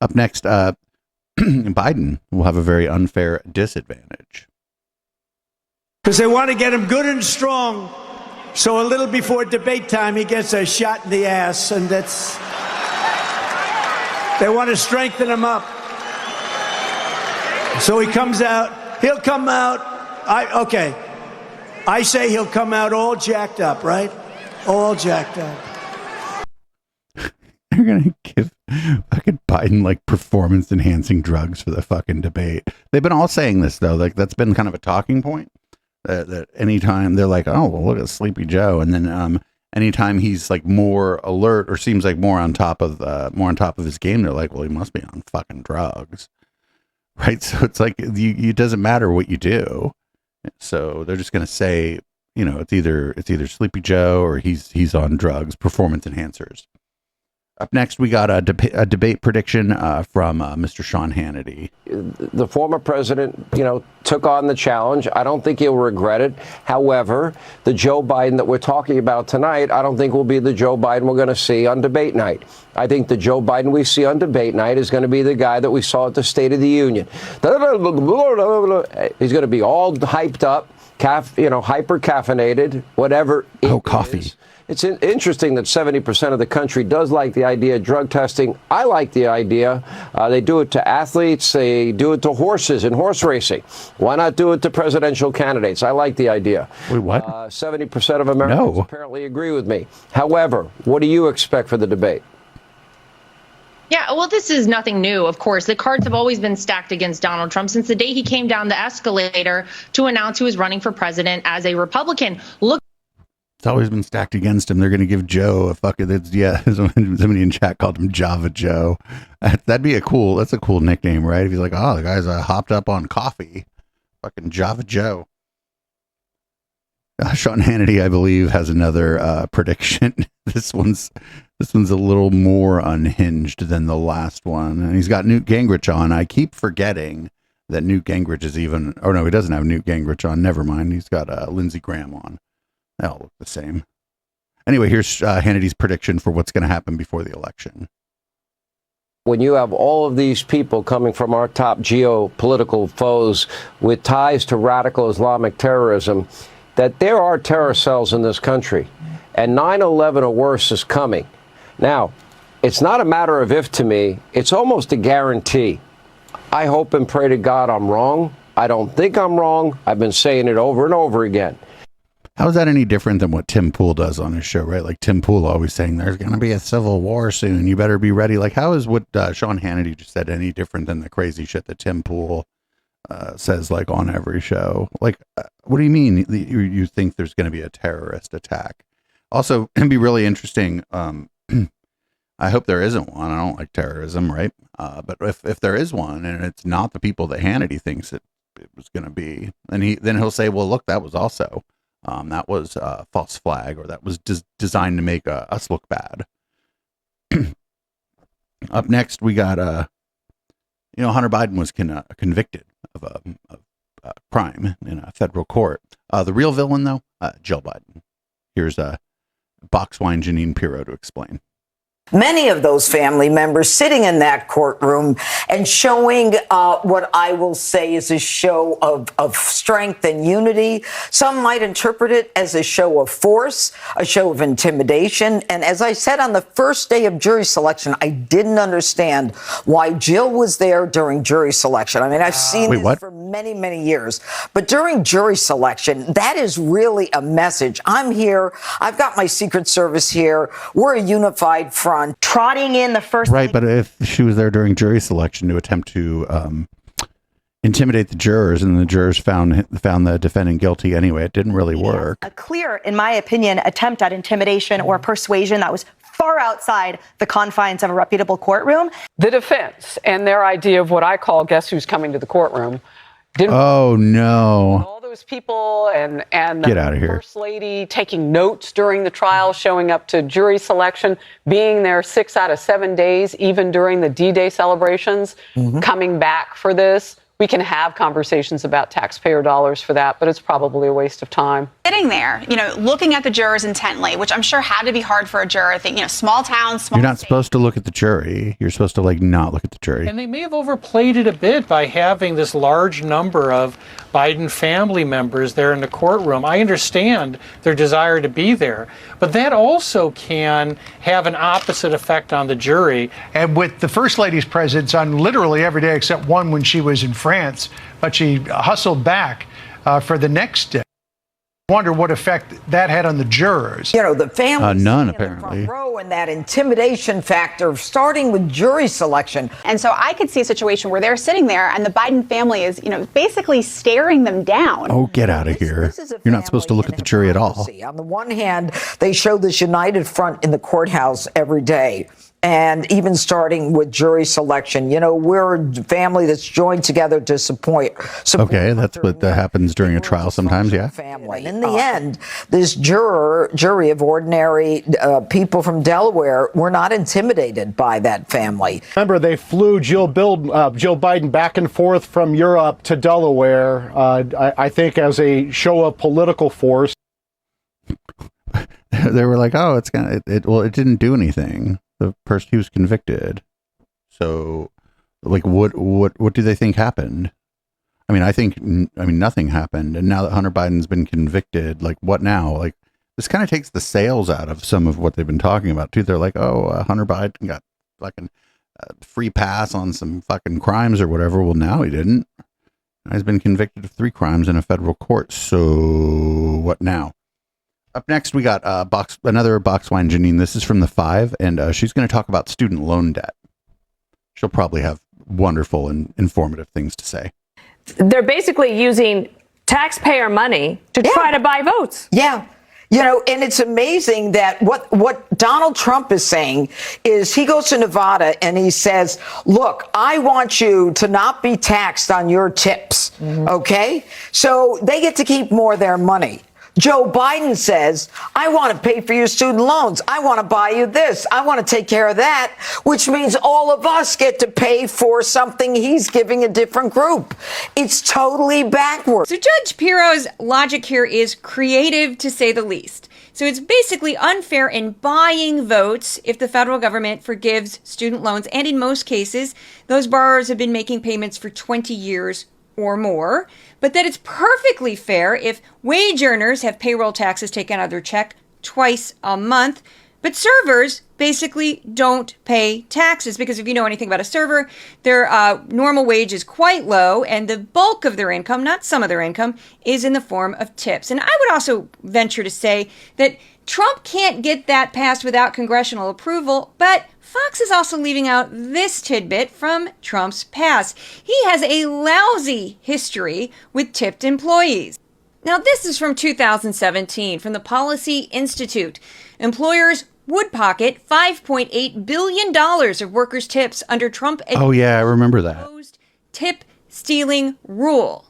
Up next, Biden will have a very unfair disadvantage. Because they want to get him good and strong, so a little before debate time he gets a shot in the ass, and they want to strengthen him up. So he comes out, he'll come out, I say he'll come out all jacked up, right? All jacked up. They're gonna give fucking Biden like performance enhancing drugs for the fucking debate. They've been all saying this though, like that's been kind of a talking point. That anytime they're like, oh well, look at Sleepy Joe, and then anytime he's like more alert or seems like more on top of his game, they're like, well, he must be on fucking drugs, right? So it's like it doesn't matter what you do. So they're just gonna say, you know, it's either Sleepy Joe or he's on drugs, performance enhancers. Up next, we got a debate prediction from Mr. Sean Hannity. The former president, you know, took on the challenge. I don't think he'll regret it. However, the Joe Biden that we're talking about tonight, I don't think will be the Joe Biden we're going to see on debate night. I think the Joe Biden we see on debate night is going to be the guy that we saw at the State of the Union. He's going to be all hyped up, hyper caffeinated, whatever. Coffee. It's interesting that 70% of the country does like the idea of drug testing. I like the idea. They do it to athletes. They do it to horses in horse racing. Why not do it to presidential candidates? I like the idea. Wait, what? 70% of Americans apparently agree with me. However, what do you expect for the debate? Yeah, well, this is nothing new, of course. The cards have always been stacked against Donald Trump since the day he came down the escalator to announce he was running for president as a Republican. It's always been stacked against him. They're going to give Joe a fucking, somebody in chat called him Java Joe. That's a cool nickname, right? If he's like, oh, the guy's hopped up on coffee. Fucking Java Joe. Sean Hannity, I believe, has another prediction. This one's a little more unhinged than the last one. And he's got Newt Gingrich on. I keep forgetting that Newt Gingrich is even, oh no, he doesn't have Newt Gingrich on. Never mind. He's got Lindsey Graham on. They all look the same. Anyway, here's Hannity's prediction for what's going to happen before the election. When you have all of these people coming from our top geopolitical foes with ties to radical Islamic terrorism, that there are terror cells in this country, and 9/11 or worse is coming. Now, it's not a matter of if to me, it's almost a guarantee. I hope and pray to God I'm wrong. I don't think I'm wrong. I've been saying it over and over again. How is that any different than what Tim Pool does on his show, right? Like Tim Pool always saying there's going to be a civil war soon. You better be ready. Like how is what Sean Hannity just said any different than the crazy shit that Tim Pool says like on every show? Like, what do you mean you think there's going to be a terrorist attack? Also, it'd be really interesting. I hope there isn't one. I don't like terrorism, right? But if there is one and it's not the people that Hannity thinks it was going to be, then he'll say, well, look, that was also. That was a false flag, or that was designed to make us look bad. Up next, we got Hunter Biden was convicted of a crime in a federal court. The real villain, though, Jill Biden. Here's Boxwine Janine Pirro to explain. Many of those family members sitting in that courtroom and showing what I will say is a show of strength and unity. Some might interpret it as a show of force, a show of intimidation. And as I said on the first day of jury selection, I didn't understand why Jill was there during jury selection. I mean, I've seen this for many, many years. But during jury selection, that is really a message. I'm here. I've got my Secret Service here. We're a unified front. Trotting in the first right, but if she was there during jury selection to attempt to intimidate the jurors, and the jurors found the defendant guilty anyway, it didn't really work. A clear, in my opinion, attempt at intimidation or persuasion that was far outside the confines of a reputable courtroom. The defense and their idea of what I call guess who's coming to the courtroom. Oh no. All those people and Get out of here. First Lady taking notes during the trial, showing up to jury selection, being there 6 out of 7 days, even during the D-Day celebrations, coming back for this. We can have conversations about taxpayer dollars for that, but it's probably a waste of time. Sitting there, looking at the jurors intently, which I'm sure had to be hard for a juror. Small town, small You're not supposed to look at the jury. You're supposed to not look at the jury. And they may have overplayed it a bit by having this large number of Biden family members there in the courtroom. I understand their desire to be there, but that also can have an opposite effect on the jury. And with the First Lady's presence on literally every day except one when she was in France, but she hustled back for the next day. Wonder what effect that had on the jurors. You know, the family none apparently. row and that intimidation factor, starting with jury selection. And so I could see a situation where they're sitting there and the Biden family is, basically staring them down. Oh, get out of here. You're not supposed to look at the jury at all. On the one hand, they show this united front in the courthouse every day. And even starting with jury selection, we're a family that's joined together to support. Okay, that's what happens during a trial sometimes, yeah. Family. In the end, this jury of ordinary people from Delaware were not intimidated by that family. Remember, they flew Jill Biden back and forth from Europe to Delaware, I think, as a show of political force. They were like, "Oh, it didn't do anything." The person he was convicted. So, like, what do they think happened? I mean, nothing happened. And now that Hunter Biden's been convicted, like, what now? Like, this kind of takes the sales out of some of what they've been talking about too. They're like, oh, Hunter Biden got fucking free pass on some fucking crimes or whatever. Well, now he didn't. He's been convicted of 3 crimes in a federal court. So what now? Up next, we got another box wine, Janine. This is from the 5, and she's going to talk about student loan debt. She'll probably have wonderful and informative things to say. They're basically using taxpayer money to try to buy votes. Yeah. And it's amazing that what Donald Trump is saying is he goes to Nevada and he says, look, I want you to not be taxed on your tips. Okay? So they get to keep more of their money. Joe Biden says, I want to pay for your student loans. I want to buy you this. I want to take care of that, which means all of us get to pay for something he's giving a different group. It's totally backwards. So Judge Piro's logic here is creative, to say the least. So it's basically unfair in buying votes if the federal government forgives student loans. And in most cases, those borrowers have been making payments for 20 years or more, but that it's perfectly fair if wage earners have payroll taxes taken out of their check twice a month, but servers basically don't pay taxes, because if you know anything about a server, their normal wage is quite low, and the bulk of their income, not some of their income, is in the form of tips. And I would also venture to say that Trump can't get that passed without congressional approval, but Fox is also leaving out this tidbit from Trump's past. He has a lousy history with tipped employees. Now, this is from 2017 from the Policy Institute. Employers would pocket $5.8 billion of workers' tips under Trump. Oh, yeah, I remember that. Tip stealing rule.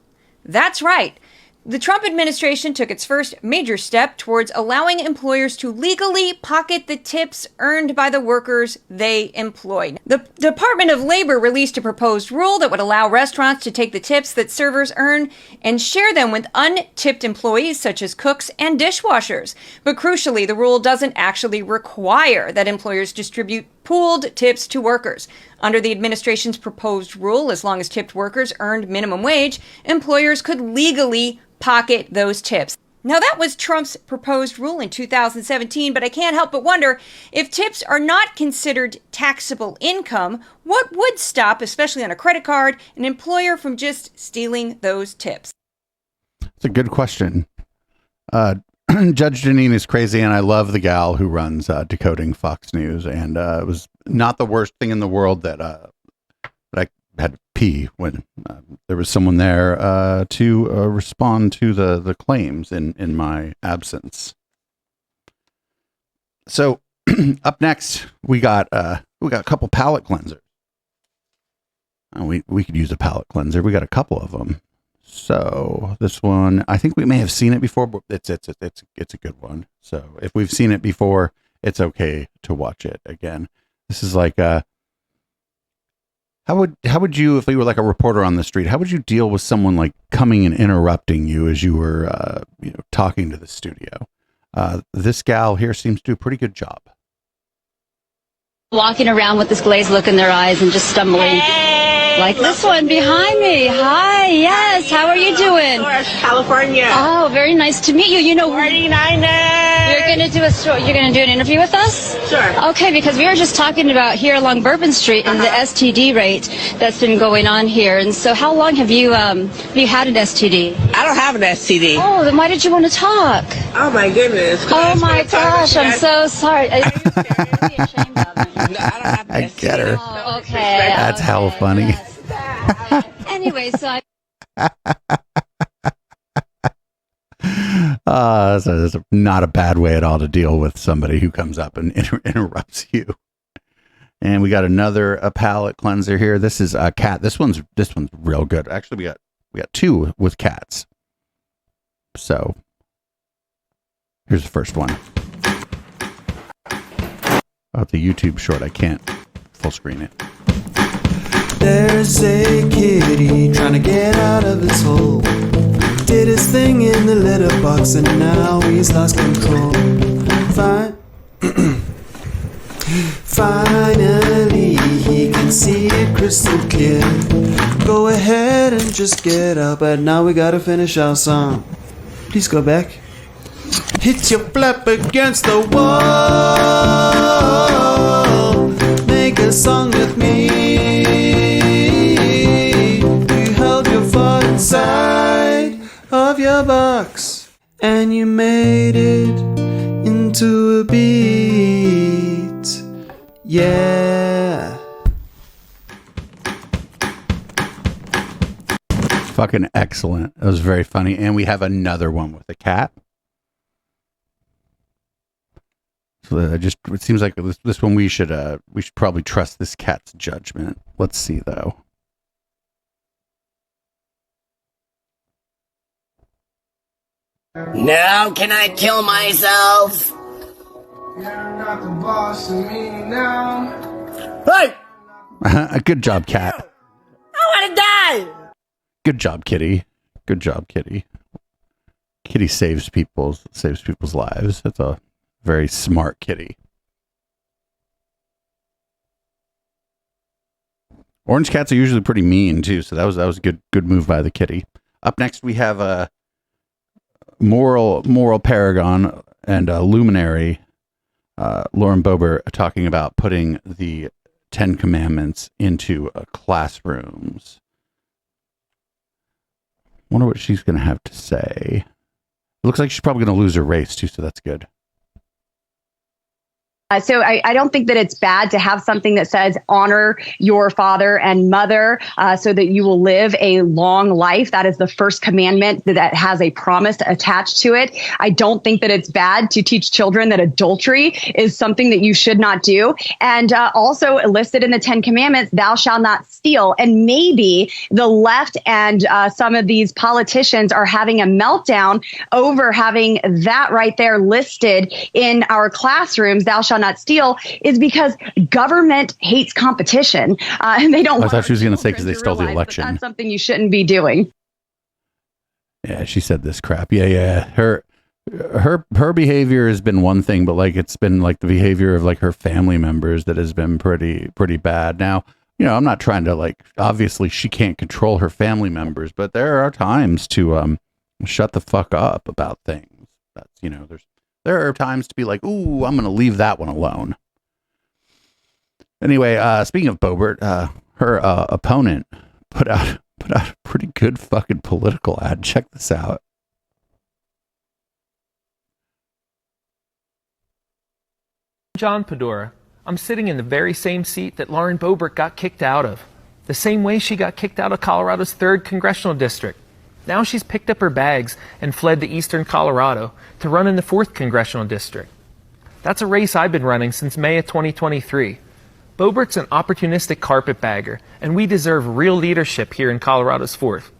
That's right. The Trump administration took its first major step towards allowing employers to legally pocket the tips earned by the workers they employed. The Department of Labor released a proposed rule that would allow restaurants to take the tips that servers earn and share them with untipped employees such as cooks and dishwashers. But crucially, the rule doesn't actually require that employers distribute pooled tips to workers. Under the administration's proposed rule, as long as tipped workers earned minimum wage, employers could legally pocket those tips. Now, that was Trump's proposed rule in 2017, but I can't help but wonder, if tips are not considered taxable income, what would stop, especially on a credit card, an employer from just stealing those tips? It's a good question. Judge Janine is crazy, and I love the gal who runs Decoding Fox News, and it was not the worst thing in the world that I had to pee when there was someone there to respond to the claims in my absence. So up next, we got a couple palate cleansers. We could use a palate cleanser. We got a couple of them. So this one, I think we may have seen it before, but it's a good one. So if we've seen it before, it's okay to watch it again. This is like how would you, if you were like a reporter on the street, how would you deal with someone like coming and interrupting you as you were talking to the studio? This gal here seems to do a pretty good job. Walking around with this glazed look in their eyes and just stumbling. Like this one behind me. Hi, yes. How are you doing? California. Oh, very nice to meet you. You know, 49ers. You're gonna do you're gonna do an interview with us? Sure. Okay, because we were just talking about here along Bourbon Street and the STD rate that's been going on here. And so, how long have you had an STD? I don't have an STD. Oh, then why did you want to talk? Oh my goodness. Oh my gosh, I'm so sorry. I get her. Oh, okay. That's hell funny. Anyway, so I. So it's not a bad way at all to deal with somebody who comes up and interrupts you. And we got another palate cleanser here. This is a cat. This one's real good. Actually, we got two with cats. So here's the first one. Oh, the YouTube short. I can't full screen it. There's a kitty trying to get out of his hole. Did his thing in the litter box and now he's lost control. Finally, he can see it crystal clear. Go ahead and just get up, but now we gotta finish our song. Please go back. Hit your flap against the wall. Make a song with me. You held your thought inside of your box and you made it into a beat. Yeah. Fucking excellent. It was very funny. And we have another one with a cat. So it seems like this one we should probably trust this cat's judgment. Let's see though. Now can I kill myself? You're not the boss of me now. Hey! Good job, cat. I want to die! Good job, kitty. Good job, kitty. Kitty saves people's lives. That's a very smart kitty. Orange cats are usually pretty mean too, so that was a good move by the kitty. Up next we have a moral paragon and a luminary, Lauren Boebert, talking about putting the 10 Commandments into classrooms. Wonder what she's going to have to say. It looks like she's probably going to lose her race too, so that's good. So I don't think that it's bad to have something that says honor your father and mother so that you will live a long life. That is the first commandment that has a promise attached to it. I don't think that it's bad to teach children that adultery is something that you should not do. And also listed in the 10 Commandments, thou shalt not steal. And maybe the left and some of these politicians are having a meltdown over having that right there listed in our classrooms, thou shalt not steal, is because government hates competition and they don't. I thought she was going to say because they stole the election. That's something you shouldn't be doing. Yeah, she said this crap. Yeah. Her behavior has been one thing, but like it's been like the behavior of like her family members that has been pretty bad. Now, you know, I'm not trying to like. Obviously, she can't control her family members, but there are times to shut the fuck up about things. That's, you know, there are times to be like, ooh, I'm going to leave that one alone. Anyway, speaking of Boebert, her opponent put out a pretty good fucking political ad. Check this out. John Pedora. I'm sitting in the very same seat that Lauren Boebert got kicked out of. The same way she got kicked out of Colorado's 3rd Congressional District. Now she's picked up her bags and fled to eastern Colorado to run in the 4th Congressional District. That's a race I've been running since May of 2023. Boebert's an opportunistic carpetbagger, and we deserve real leadership here in Colorado's 4th.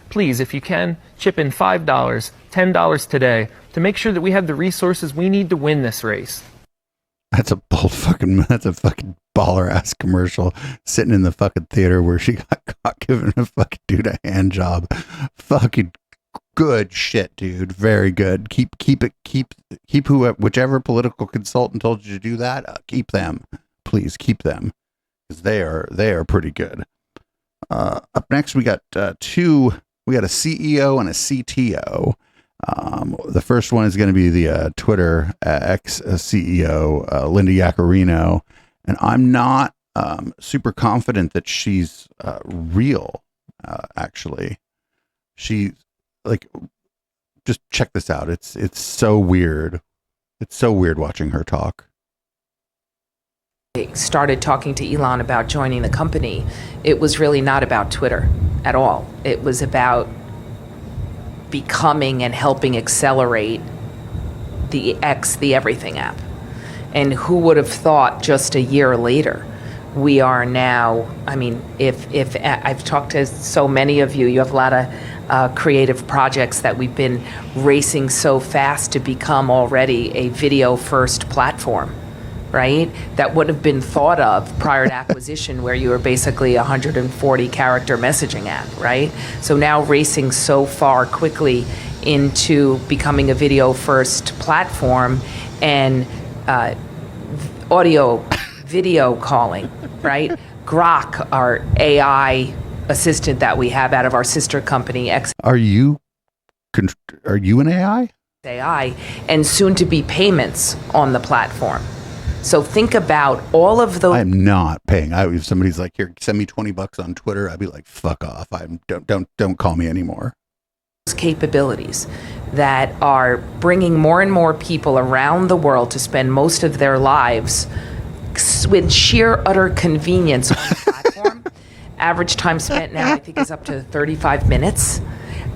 Please, if you can, chip in $5, $10 today to make sure that we have the resources we need to win this race. That's a fucking baller ass commercial sitting in the fucking theater where she got caught giving a fucking dude a hand job. Fucking good shit, dude. Very good. Keep whichever political consultant told you to do that. Keep them, please keep them, because they are pretty good. Up next, we got two. We got a CEO and a CTO. The first one is going to be the Twitter ex-CEO, Linda Yaccarino. And I'm not super confident that she's real, actually. She, like, just check this out. It's so weird. It's so weird watching her talk. Started talking to Elon about joining the company, it was really not about Twitter at all. It was about becoming and helping accelerate the Everything app. And who would have thought just a year later, we are now, I mean, if I've talked to so many of you, you have a lot of creative projects that we've been racing so fast to become already a video-first platform, right? That would have been thought of prior to acquisition, where you were basically a 140-character messaging app, right? So now racing so far quickly into becoming a video-first platform and audio, video calling, right? Grok, our AI assistant that we have out of our sister company, Are you an AI? AI, and soon to be payments on the platform. So think about all of those. I'm not paying. If somebody's like, here, send me $20 on Twitter, I'd be like, fuck off. Don't call me anymore. Capabilities that are bringing more and more people around the world to spend most of their lives with sheer utter convenience on the platform. Average time spent now, I think, is up to 35 minutes.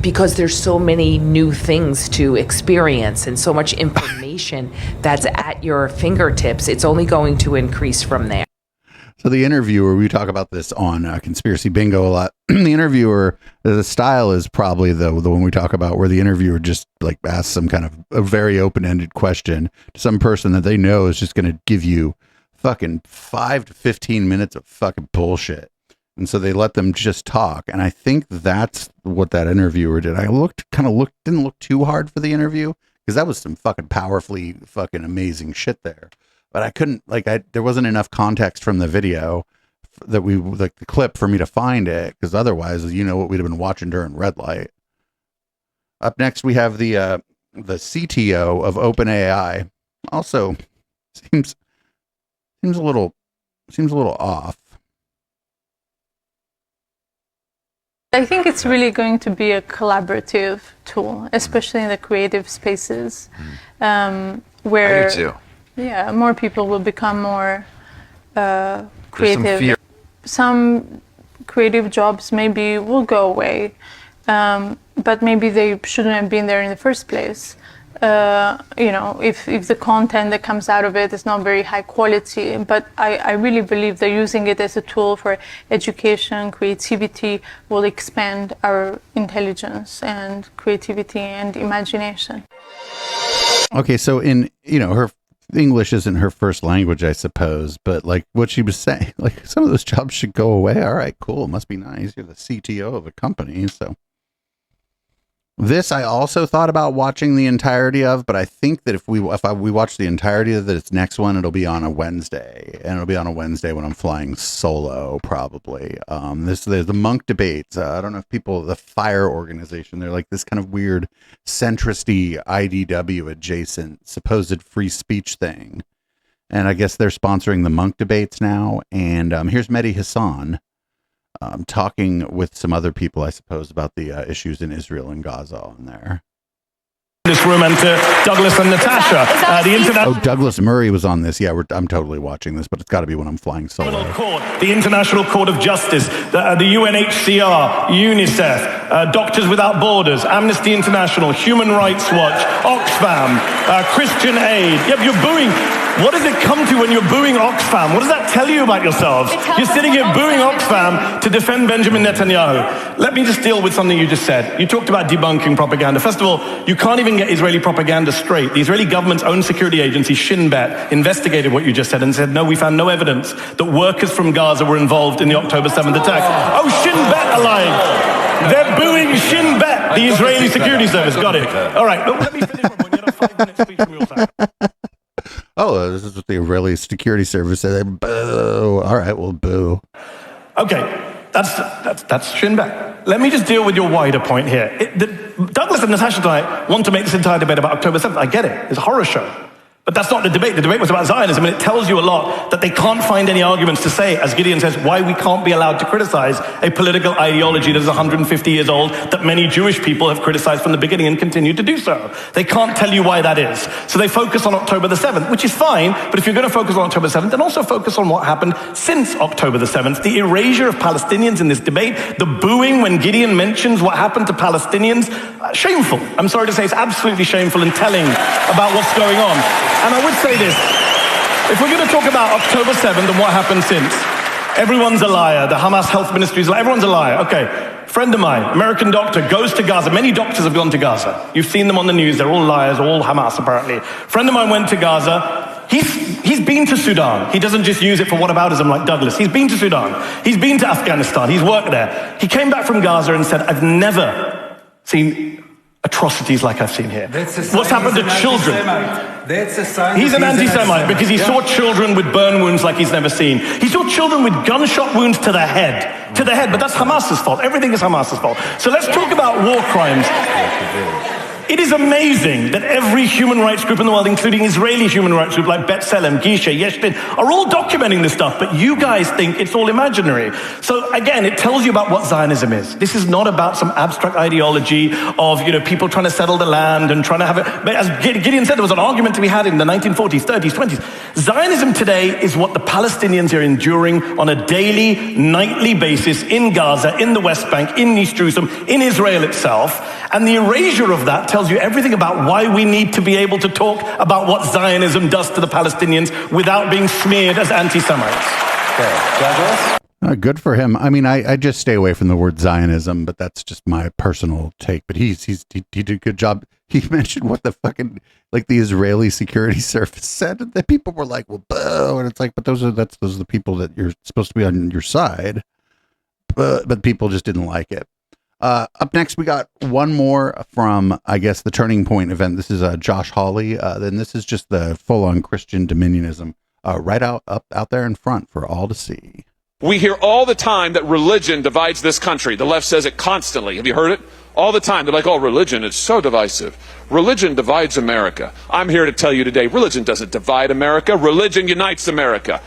Because there's so many new things to experience and so much information that's at your fingertips, it's only going to increase from there. So the interviewer, we talk about this on Conspiracy Bingo a lot. The interviewer, the style is probably the one we talk about, where the interviewer just like asks some kind of a very open-ended question to some person that they know is just going to give you fucking 5 to 15 minutes of fucking bullshit. And so they let them just talk. And I think that's what that interviewer did. Didn't look too hard for the interview, because that was some fucking powerfully fucking amazing shit there. But I couldn't, there wasn't enough context from the video that the clip for me to find it, because otherwise, what we'd have been watching during red light. Up next, we have the CTO of OpenAI. Also, seems a little off. I think it's really going to be a collaborative tool, especially in the creative spaces, where I do too. Yeah, more people will become more creative. Some creative jobs maybe will go away, but maybe they shouldn't have been there in the first place. If the content that comes out of it is not very high quality, but I really believe that using it as a tool for education, creativity will expand our intelligence and creativity and imagination. Okay, so her English isn't her first language, I suppose, but like what she was saying, like some of those jobs should go away. All right, cool. Must be nice. You're the CTO of a company, so. This I also thought about watching the entirety of, but I think that if we watch the entirety of this next one, it'll be on a Wednesday, and it'll be on a Wednesday when I'm flying solo, probably. There's the Monk debates. I don't know if the FIRE organization, they're like this kind of weird centristy IDW adjacent supposed free speech thing, and I guess they're sponsoring the Monk debates now. And here's Mehdi Hassan. Talking with some other people, I suppose, about the issues in Israel and Gaza on there. This room and to Douglas and Natasha. Douglas Murray was on this. Yeah, I'm totally watching this, but it's got to be when I'm flying solo. The International Court of Justice, the UNHCR, UNICEF, Doctors Without Borders, Amnesty International, Human Rights Watch, Oxfam, Christian Aid. Yep, you're booing. What does it come to when you're booing Oxfam? What does that tell you about yourselves? You're sitting here booing Oxfam to defend Benjamin Netanyahu. Let me just deal with something you just said. You talked about debunking propaganda. First of all, you can't even get Israeli propaganda straight. The Israeli government's own security agency, Shin Bet, investigated what you just said and said, no, we found no evidence that workers from Gaza were involved in the October 7th attack. Oh, Shin Bet are lying. They're booing Shin Bet, the Israeli security service. Got it. All right, let me finish one point. You had a 5-minute speech from your side. Oh, this is what the Israeli security service said. Boo. All right, well, boo. Okay, that's Shin Bet. Let me just deal with your wider point here. Douglas and Natasha tonight want to make this entire debate about October 7th. I get it. It's a horror show. But that's not the debate. The debate was about Zionism, and it tells you a lot that they can't find any arguments to say, as Gideon says, why we can't be allowed to criticize a political ideology that is 150 years old, that many Jewish people have criticized from the beginning and continue to do so. They can't tell you why that is. So they focus on October the 7th, which is fine, but if you're going to focus on October 7th, then also focus on what happened since October the 7th, the erasure of Palestinians in this debate, the booing when Gideon mentions what happened to Palestinians. Shameful. I'm sorry to say, it's absolutely shameful and telling about what's going on. And I would say this, if we're going to talk about October 7th and what happened since, everyone's a liar. The Hamas health ministry is like, everyone's a liar. Okay, friend of mine, American doctor, goes to Gaza. Many doctors have gone to Gaza. You've seen them on the news. They're all liars, all Hamas apparently. Friend of mine went to Gaza. He's been to Sudan. He doesn't just use it for whataboutism like Douglas. He's been to Sudan. He's been to Afghanistan. He's worked there. He came back from Gaza and said, I've never seen atrocities like I've seen here. What's happened to children? He's an anti-Semite because he saw children with burn wounds like he's never seen. He saw children with gunshot wounds to the head. To the head, but that's Hamas's fault. Everything is Hamas's fault. So let's talk about war crimes. It is amazing that every human rights group in the world, including Israeli human rights groups like B'Tselem, Gisha, Yeshtin, are all documenting this stuff, but you guys think it's all imaginary. So again, it tells you about what Zionism is. This is not about some abstract ideology of, people trying to settle the land and trying to have it. But as Gideon said, there was an argument to be had in the 1940s, 30s, 20s. Zionism today is what the Palestinians are enduring on a daily, nightly basis in Gaza, in the West Bank, in East Jerusalem, in Israel itself. And the erasure of that tells you everything about why we need to be able to talk about what Zionism does to the Palestinians without being smeared as anti-Semites. Okay. Douglas? Good for him. I mean, I just stay away from the word Zionism, but that's just my personal take. But he did a good job. He mentioned what the fucking, like the Israeli security service said, that people were like, well, boo. And it's like, but those are the people that you're supposed to be on your side. But people just didn't like it. Up next, we got one more from, I guess, the Turning Point event. This is Josh Hawley. Then this is just the full-on Christian dominionism right out there in front for all to see. We hear all the time that religion divides this country. The left says it constantly. Have you heard it? All the time. They're like, oh, religion is so divisive. Religion divides America. I'm here to tell you today, religion doesn't divide America. Religion unites America.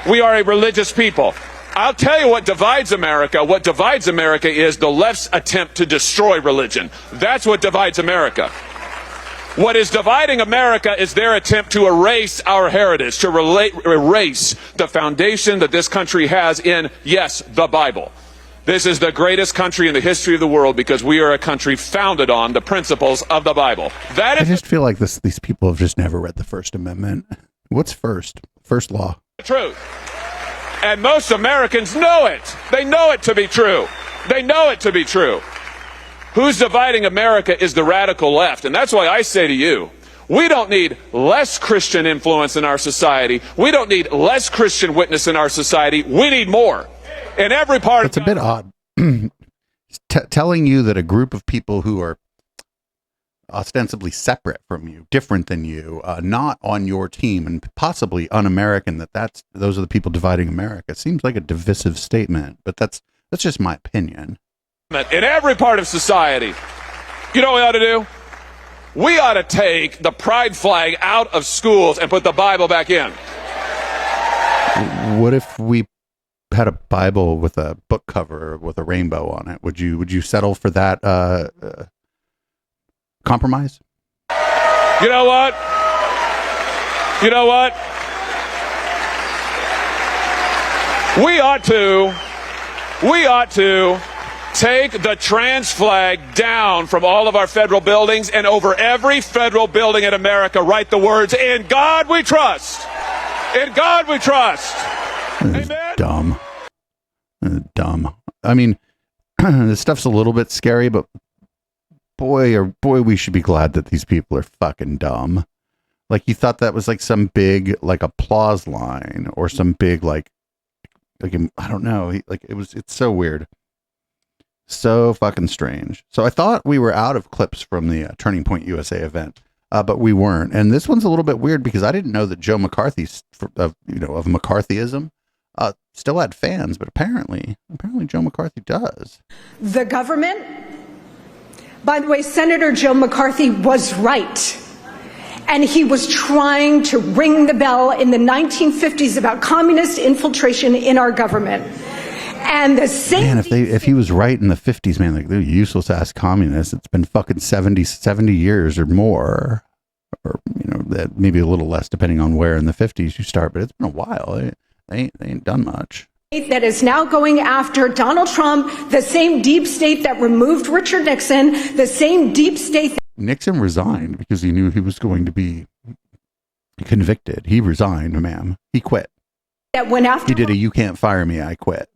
We are a religious people. I'll tell you what divides America. What divides America is the left's attempt to destroy religion. That's what divides America. What is dividing America is their attempt to erase our heritage, to erase the foundation that this country has in, yes, the Bible. This is the greatest country in the history of the world because we are a country founded on the principles of the Bible. That is I just feel like these people have just never read the First Amendment. What's first? First law. the truth. And most Americans know it. They know it to be true. They know it to be true. Who's dividing America is the radical left. And that's why I say to you, we don't need less Christian influence in our society. We don't need less Christian witness in our society. We need more. In every part It's a bit odd. Telling you that a group of people who are ostensibly separate from you, different than you, not on your team, and possibly un-American, those are the people dividing America. It seems like a divisive statement, but that's just my opinion. In every part of society, you know what we ought to do? We ought to take the pride flag out of schools and put the Bible back in. What if we had a Bible with a book cover with a rainbow on it? Would you settle for that compromise? You know what? You know what? We ought to take the trans flag down from all of our federal buildings, and over every federal building in America write the words, "In God we trust." In God we trust. Amen. Dumb. Dumb. I mean, this stuff's a little bit scary, but boy, we should be glad that these people are fucking dumb. Like, you thought that was like some big, like, applause line or some big, like I don't know. It's so weird. So fucking strange. So I thought we were out of clips from the Turning Point USA event, but we weren't. And this one's a little bit weird because I didn't know that Joe McCarthy, of McCarthyism, still had fans, but apparently Joe McCarthy does. The government By the way, Senator Joe McCarthy was right. And he was trying to ring the bell in the 1950s about communist infiltration in our government. And the same. Man, if he was right in the 50s, man, like they're useless ass communists. It's been fucking 70 years or more, or that maybe a little less depending on where in the 50s you start. But it's been a while. They ain't done much. That is now going after Donald Trump, the same deep state that removed Richard Nixon, the same deep state. Nixon resigned because he knew he was going to be convicted. He resigned, ma'am. He quit. That went after. He did a "you can't fire me, I quit."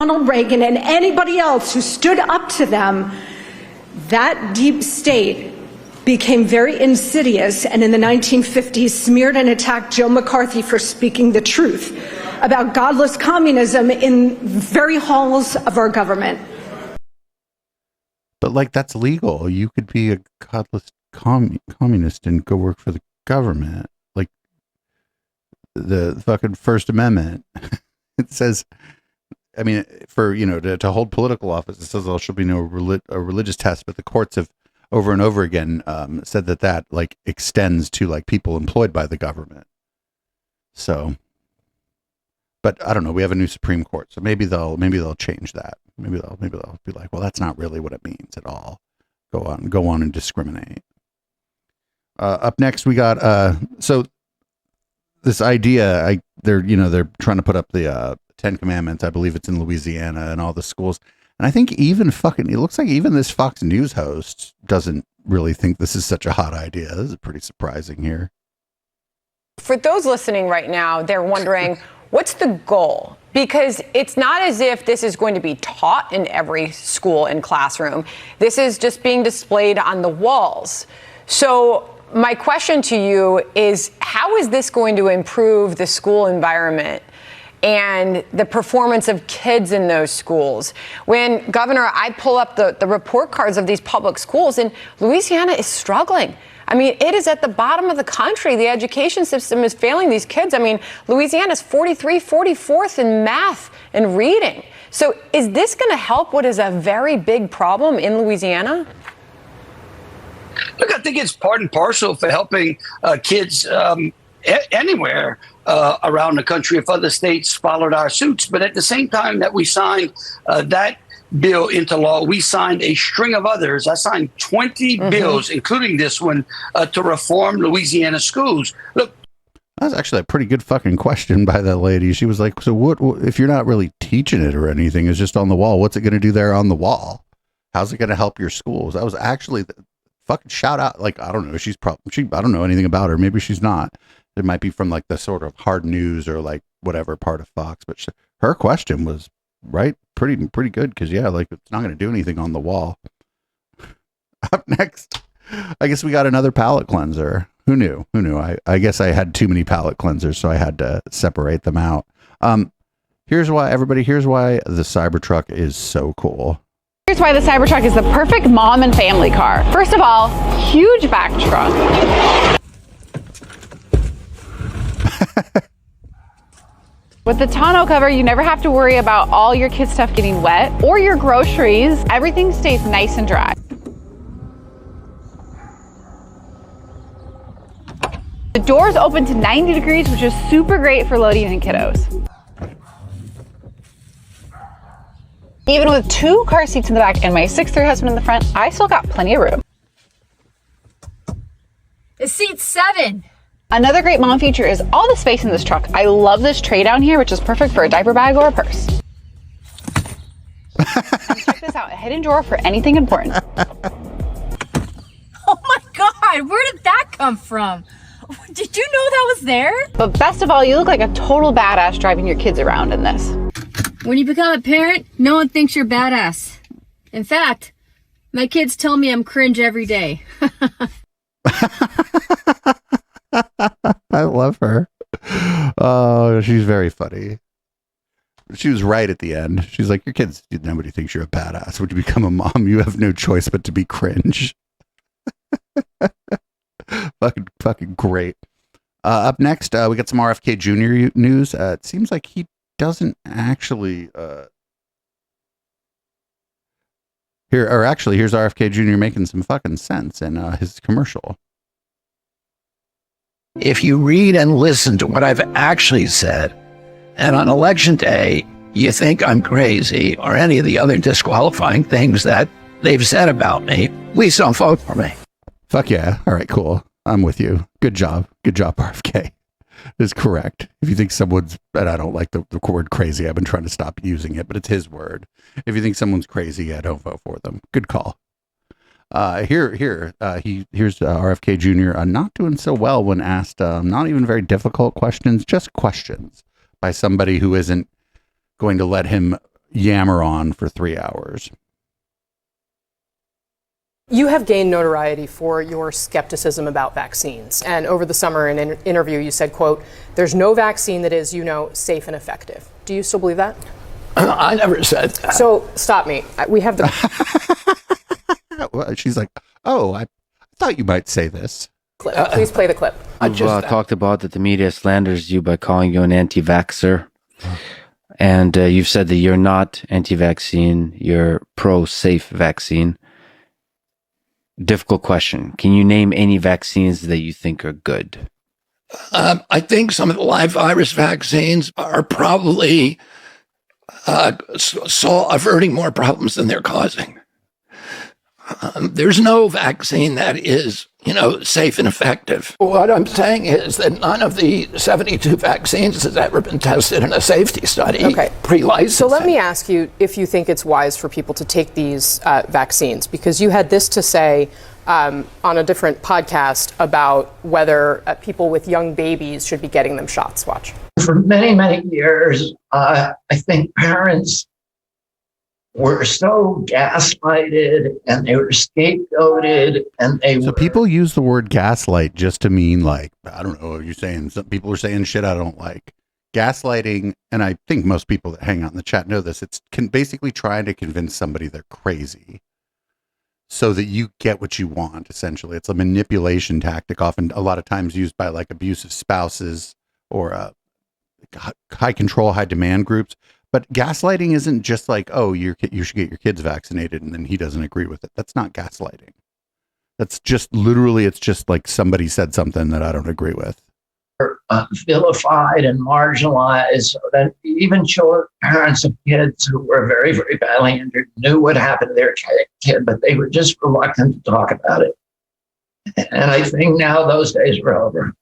Ronald Reagan and anybody else who stood up to them. That deep state became very insidious, and in the 1950s smeared and attacked Joe McCarthy for speaking the truth about godless communism in very halls of our government. But like, that's legal. You could be a godless communist and go work for the government. Like the fucking First Amendment. It says, I mean, for, to hold political office, it says there shall be no religious test, but the courts have over and over again said that like extends to like people employed by the government. So, but I don't know. We have a new Supreme Court, so maybe they'll change that. Maybe they'll be like, well, that's not really what it means at all. Go on and discriminate. Up next, we got so this idea. They're trying to put up the 10 Commandments. I believe it's in Louisiana and all the schools. And I think it looks like even this Fox News host doesn't really think this is such a hot idea. This is pretty surprising here. For those listening right now, they're wondering, what's the goal? Because it's not as if this is going to be taught in every school and classroom. This is just being displayed on the walls. So my question to you is, how is this going to improve the school environment and the performance of kids in those schools? When, Governor, I pull up the report cards of these public schools, and Louisiana is struggling. I mean, it is at the bottom of the country. The education system is failing these kids. I mean, Louisiana's 44th in math and reading. So is this going to help what is a very big problem in Louisiana? Look, I think it's part and parcel for helping kids anywhere around the country if other states followed our suits. But at the same time that we signed that bill into law, we signed a string of others. I signed 20 bills, including this one, to reform Louisiana schools. Look, that was actually a pretty good fucking question by that lady. She was like, so what if you're not really teaching it or anything, it's just on the wall, what's it going to do there on the wall? How's it going to help your schools? That was actually the fucking shout out. Like, I don't know. I don't know anything about her. Maybe she's not. It might be from like the sort of hard news or like whatever part of Fox, but her question was right. Pretty good. Because like it's not going to do anything on the wall. Up next, I guess we got another palate cleanser. Who knew? I guess I had too many palate cleansers, so I had to separate them out. Here's why the Cybertruck is so cool. Here's why the Cybertruck is the perfect mom and family car. First of all, huge back trunk. With the tonneau cover, you never have to worry about all your kids' stuff getting wet or your groceries. Everything stays nice and dry. The doors open to 90 degrees, which is super great for loading in kiddos. Even with 2 car seats in the back and my 6'3" husband in the front, I still got plenty of room. It's seat 7. Another great mom feature is all the space in this truck. I love this tray down here, which is perfect for a diaper bag or a purse. And check this out, a hidden drawer for anything important. Oh my God, where did that come from? Did you know that was there? But best of all, you look like a total badass driving your kids around in this. When you become a parent, no one thinks you're badass. In fact, my kids tell me I'm cringe every day. I love her. Oh, she's very funny. She was right at the end. She's like, your kids, nobody thinks you're a badass. When you become a mom, you have no choice but to be cringe. fucking great. Up next, we got some RFK Jr. news. It seems like he doesn't actually. Here's RFK Jr. making some fucking sense in his commercial. If you read and listen to what I've actually said, and on election day, you think I'm crazy or any of the other disqualifying things that they've said about me, please don't vote for me. Fuck yeah. All right, cool. I'm with you. Good job. Good job, RFK. Is correct. If you think someone's, and I don't like the word crazy, I've been trying to stop using it, but it's his word. If you think someone's crazy, yeah, don't vote for them. Good call. Here's RFK Jr. Not doing so well when asked not even very difficult questions, just questions by somebody who isn't going to let him yammer on for 3 hours. You have gained notoriety for your skepticism about vaccines. And over the summer in an interview, you said, quote, "There's no vaccine that is, safe and effective." Do you still believe that? I never said that. So stop me. We have the Well, she's like, oh, I thought you might say this. clip. Please play the clip. You've talked about that the media slanders you by calling you an anti-vaxxer. And you've said that you're not anti-vaccine, you're pro-safe vaccine. Difficult question. Can you name any vaccines that you think are good? I think some of the live virus vaccines are probably averting more problems than they're causing. There's no vaccine that is, safe and effective. What I'm saying is that none of the 72 vaccines has ever been tested in a safety study pre-licensing. So let me ask you if you think it's wise for people to take these vaccines, because you had this to say on a different podcast about whether people with young babies should be getting them shots. Watch. For many, many years, I think parents were so gaslighted and they were scapegoated and So people use the word gaslight just to mean like, I don't know, you're saying some people are saying shit I don't like. Gaslighting, and I think most people that hang out in the chat know this, it's basically trying to convince somebody they're crazy so that you get what you want, essentially. It's a manipulation tactic, often a lot of times used by like abusive spouses or high control, high demand groups. But gaslighting isn't just like, oh, you should get your kids vaccinated and then he doesn't agree with it. That's not gaslighting. That's just literally, it's just like somebody said something that I don't agree with. Vilified and marginalized, so that even parents of kids who were very, very badly injured knew what happened to their kid, but they were just reluctant to talk about it. And I think now those days are over.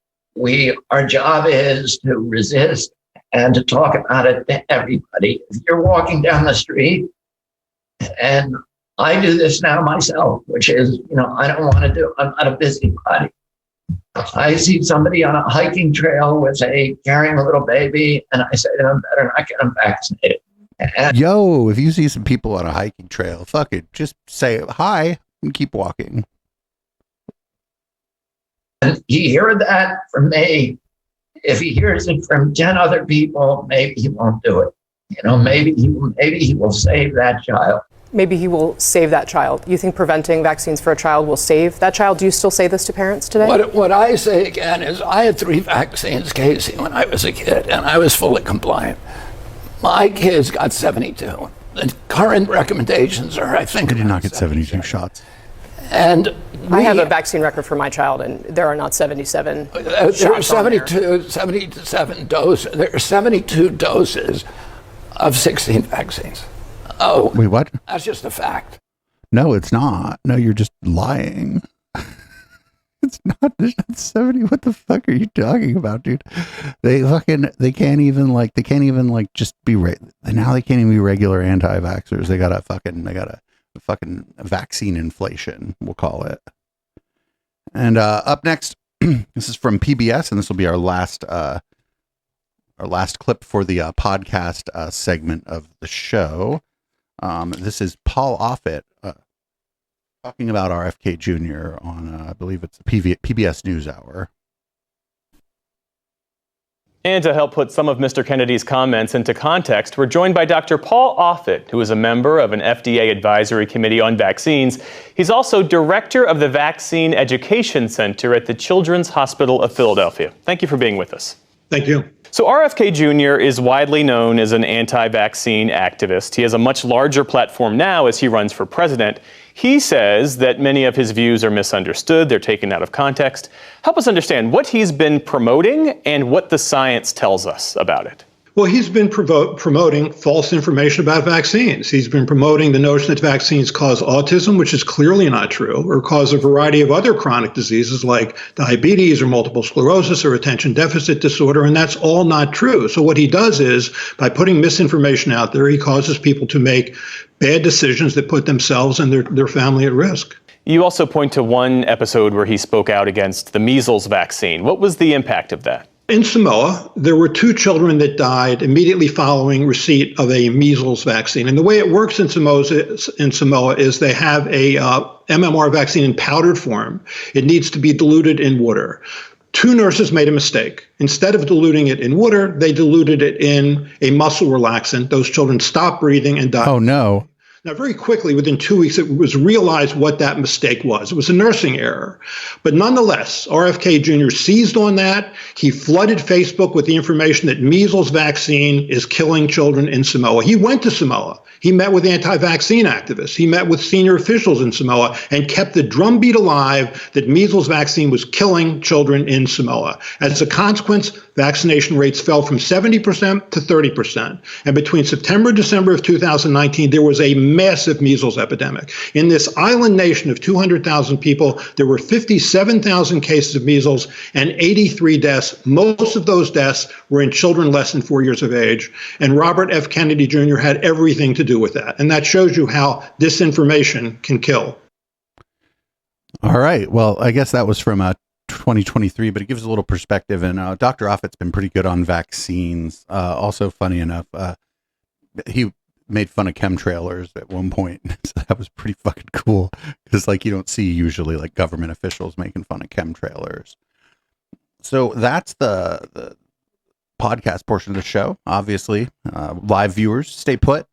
Our job is to resist and to talk about it to everybody. If you're walking down the street, and I do this now myself, which is, I don't want to do, I'm not a busybody. I see somebody on a hiking trail carrying a little baby, and I say to them, better not get them vaccinated. Yo, if you see some people on a hiking trail, fuck it, just say hi and keep walking. And he heard that from me. If he hears it from 10 other people, maybe he won't do it. Maybe he will save that child. Maybe he will save that child. You think preventing vaccines for a child will save that child? Do you still say this to parents today? What I say again is I had 3 vaccines, Casey, when I was a kid, and I was fully compliant. My kids got 72. The current recommendations are, I think, I did not get 72 shots. And I have a vaccine record for my child, and there are not 77 there are shots on there. 77 doses. There are 72 doses of 16 vaccines. Oh, wait, what? That's just a fact. No, it's not. No, you're just lying. It's not. There's not 70. What the fuck are you talking about, dude? They can't even just be now they can't even be regular anti-vaxxers. They got a fucking vaccine inflation, we'll call it. And up next, this is from PBS, and this will be our last clip for the podcast segment of the show. This is Paul Offit talking about RFK Jr. on, I believe it's the PBS NewsHour. And to help put some of Mr. Kennedy's comments into context, we're joined by Dr. Paul Offit, who is a member of an FDA advisory committee on vaccines. He's also director of the Vaccine Education Center at the Children's Hospital of Philadelphia. Thank you for being with us. Thank you. So RFK Jr. is widely known as an anti-vaccine activist. He has a much larger platform now as he runs for president. He says that many of his views are misunderstood. They're taken out of context. Help us understand what he's been promoting and what the science tells us about it. Well, he's been promoting false information about vaccines. He's been promoting the notion that vaccines cause autism, which is clearly not true, or cause a variety of other chronic diseases like diabetes or multiple sclerosis or attention deficit disorder, and that's all not true. So what he does is, by putting misinformation out there, he causes people to make bad decisions that put themselves and their family at risk. You also point to one episode where he spoke out against the measles vaccine. What was the impact of that? In Samoa, there were 2 children that died immediately following receipt of a measles vaccine. And the way it works in Samoa is they have a MMR vaccine in powdered form. It needs to be diluted in water. 2 nurses made a mistake. Instead of diluting it in water, they diluted it in a muscle relaxant. Those children stopped breathing and died. Oh, no. Now, very quickly, within 2 weeks, it was realized what that mistake was. It was a nursing error. But nonetheless, RFK Jr. seized on that. He flooded Facebook with the information that measles vaccine is killing children in Samoa. He went to Samoa. He met with anti-vaccine activists. He met with senior officials in Samoa and kept the drumbeat alive that measles vaccine was killing children in Samoa. As a consequence, vaccination rates fell from 70% to 30%. And between September and December of 2019, there was a massive measles epidemic. In this island nation of 200,000 people, there were 57,000 cases of measles and 83 deaths. Most of those deaths were in children less than 4 years of age. And Robert F. Kennedy Jr. had everything to do with that. And that shows you how disinformation can kill. All right. Well, I guess that was from 2023, but it gives a little perspective. And Dr. Offit's been pretty good on vaccines. Also, funny enough, he made fun of chemtrailers at one point. So that was pretty fucking cool, because like you don't see usually like government officials making fun of chemtrailers. So that's the podcast portion of the show. Obviously, live viewers, stay put.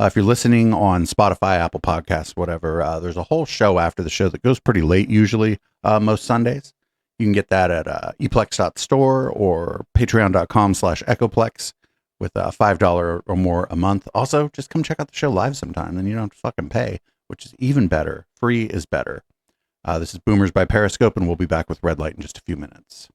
If you're listening on Spotify, Apple Podcasts, whatever, there's a whole show after the show that goes pretty late usually, most Sundays. You can get that at eplex.store or patreon.com/echoplex with $5 or more a month. Also, just come check out the show live sometime, then you don't have to fucking pay, which is even better. Free is better. This is Boomers by Periscope, and we'll be back with Red Light in just a few minutes.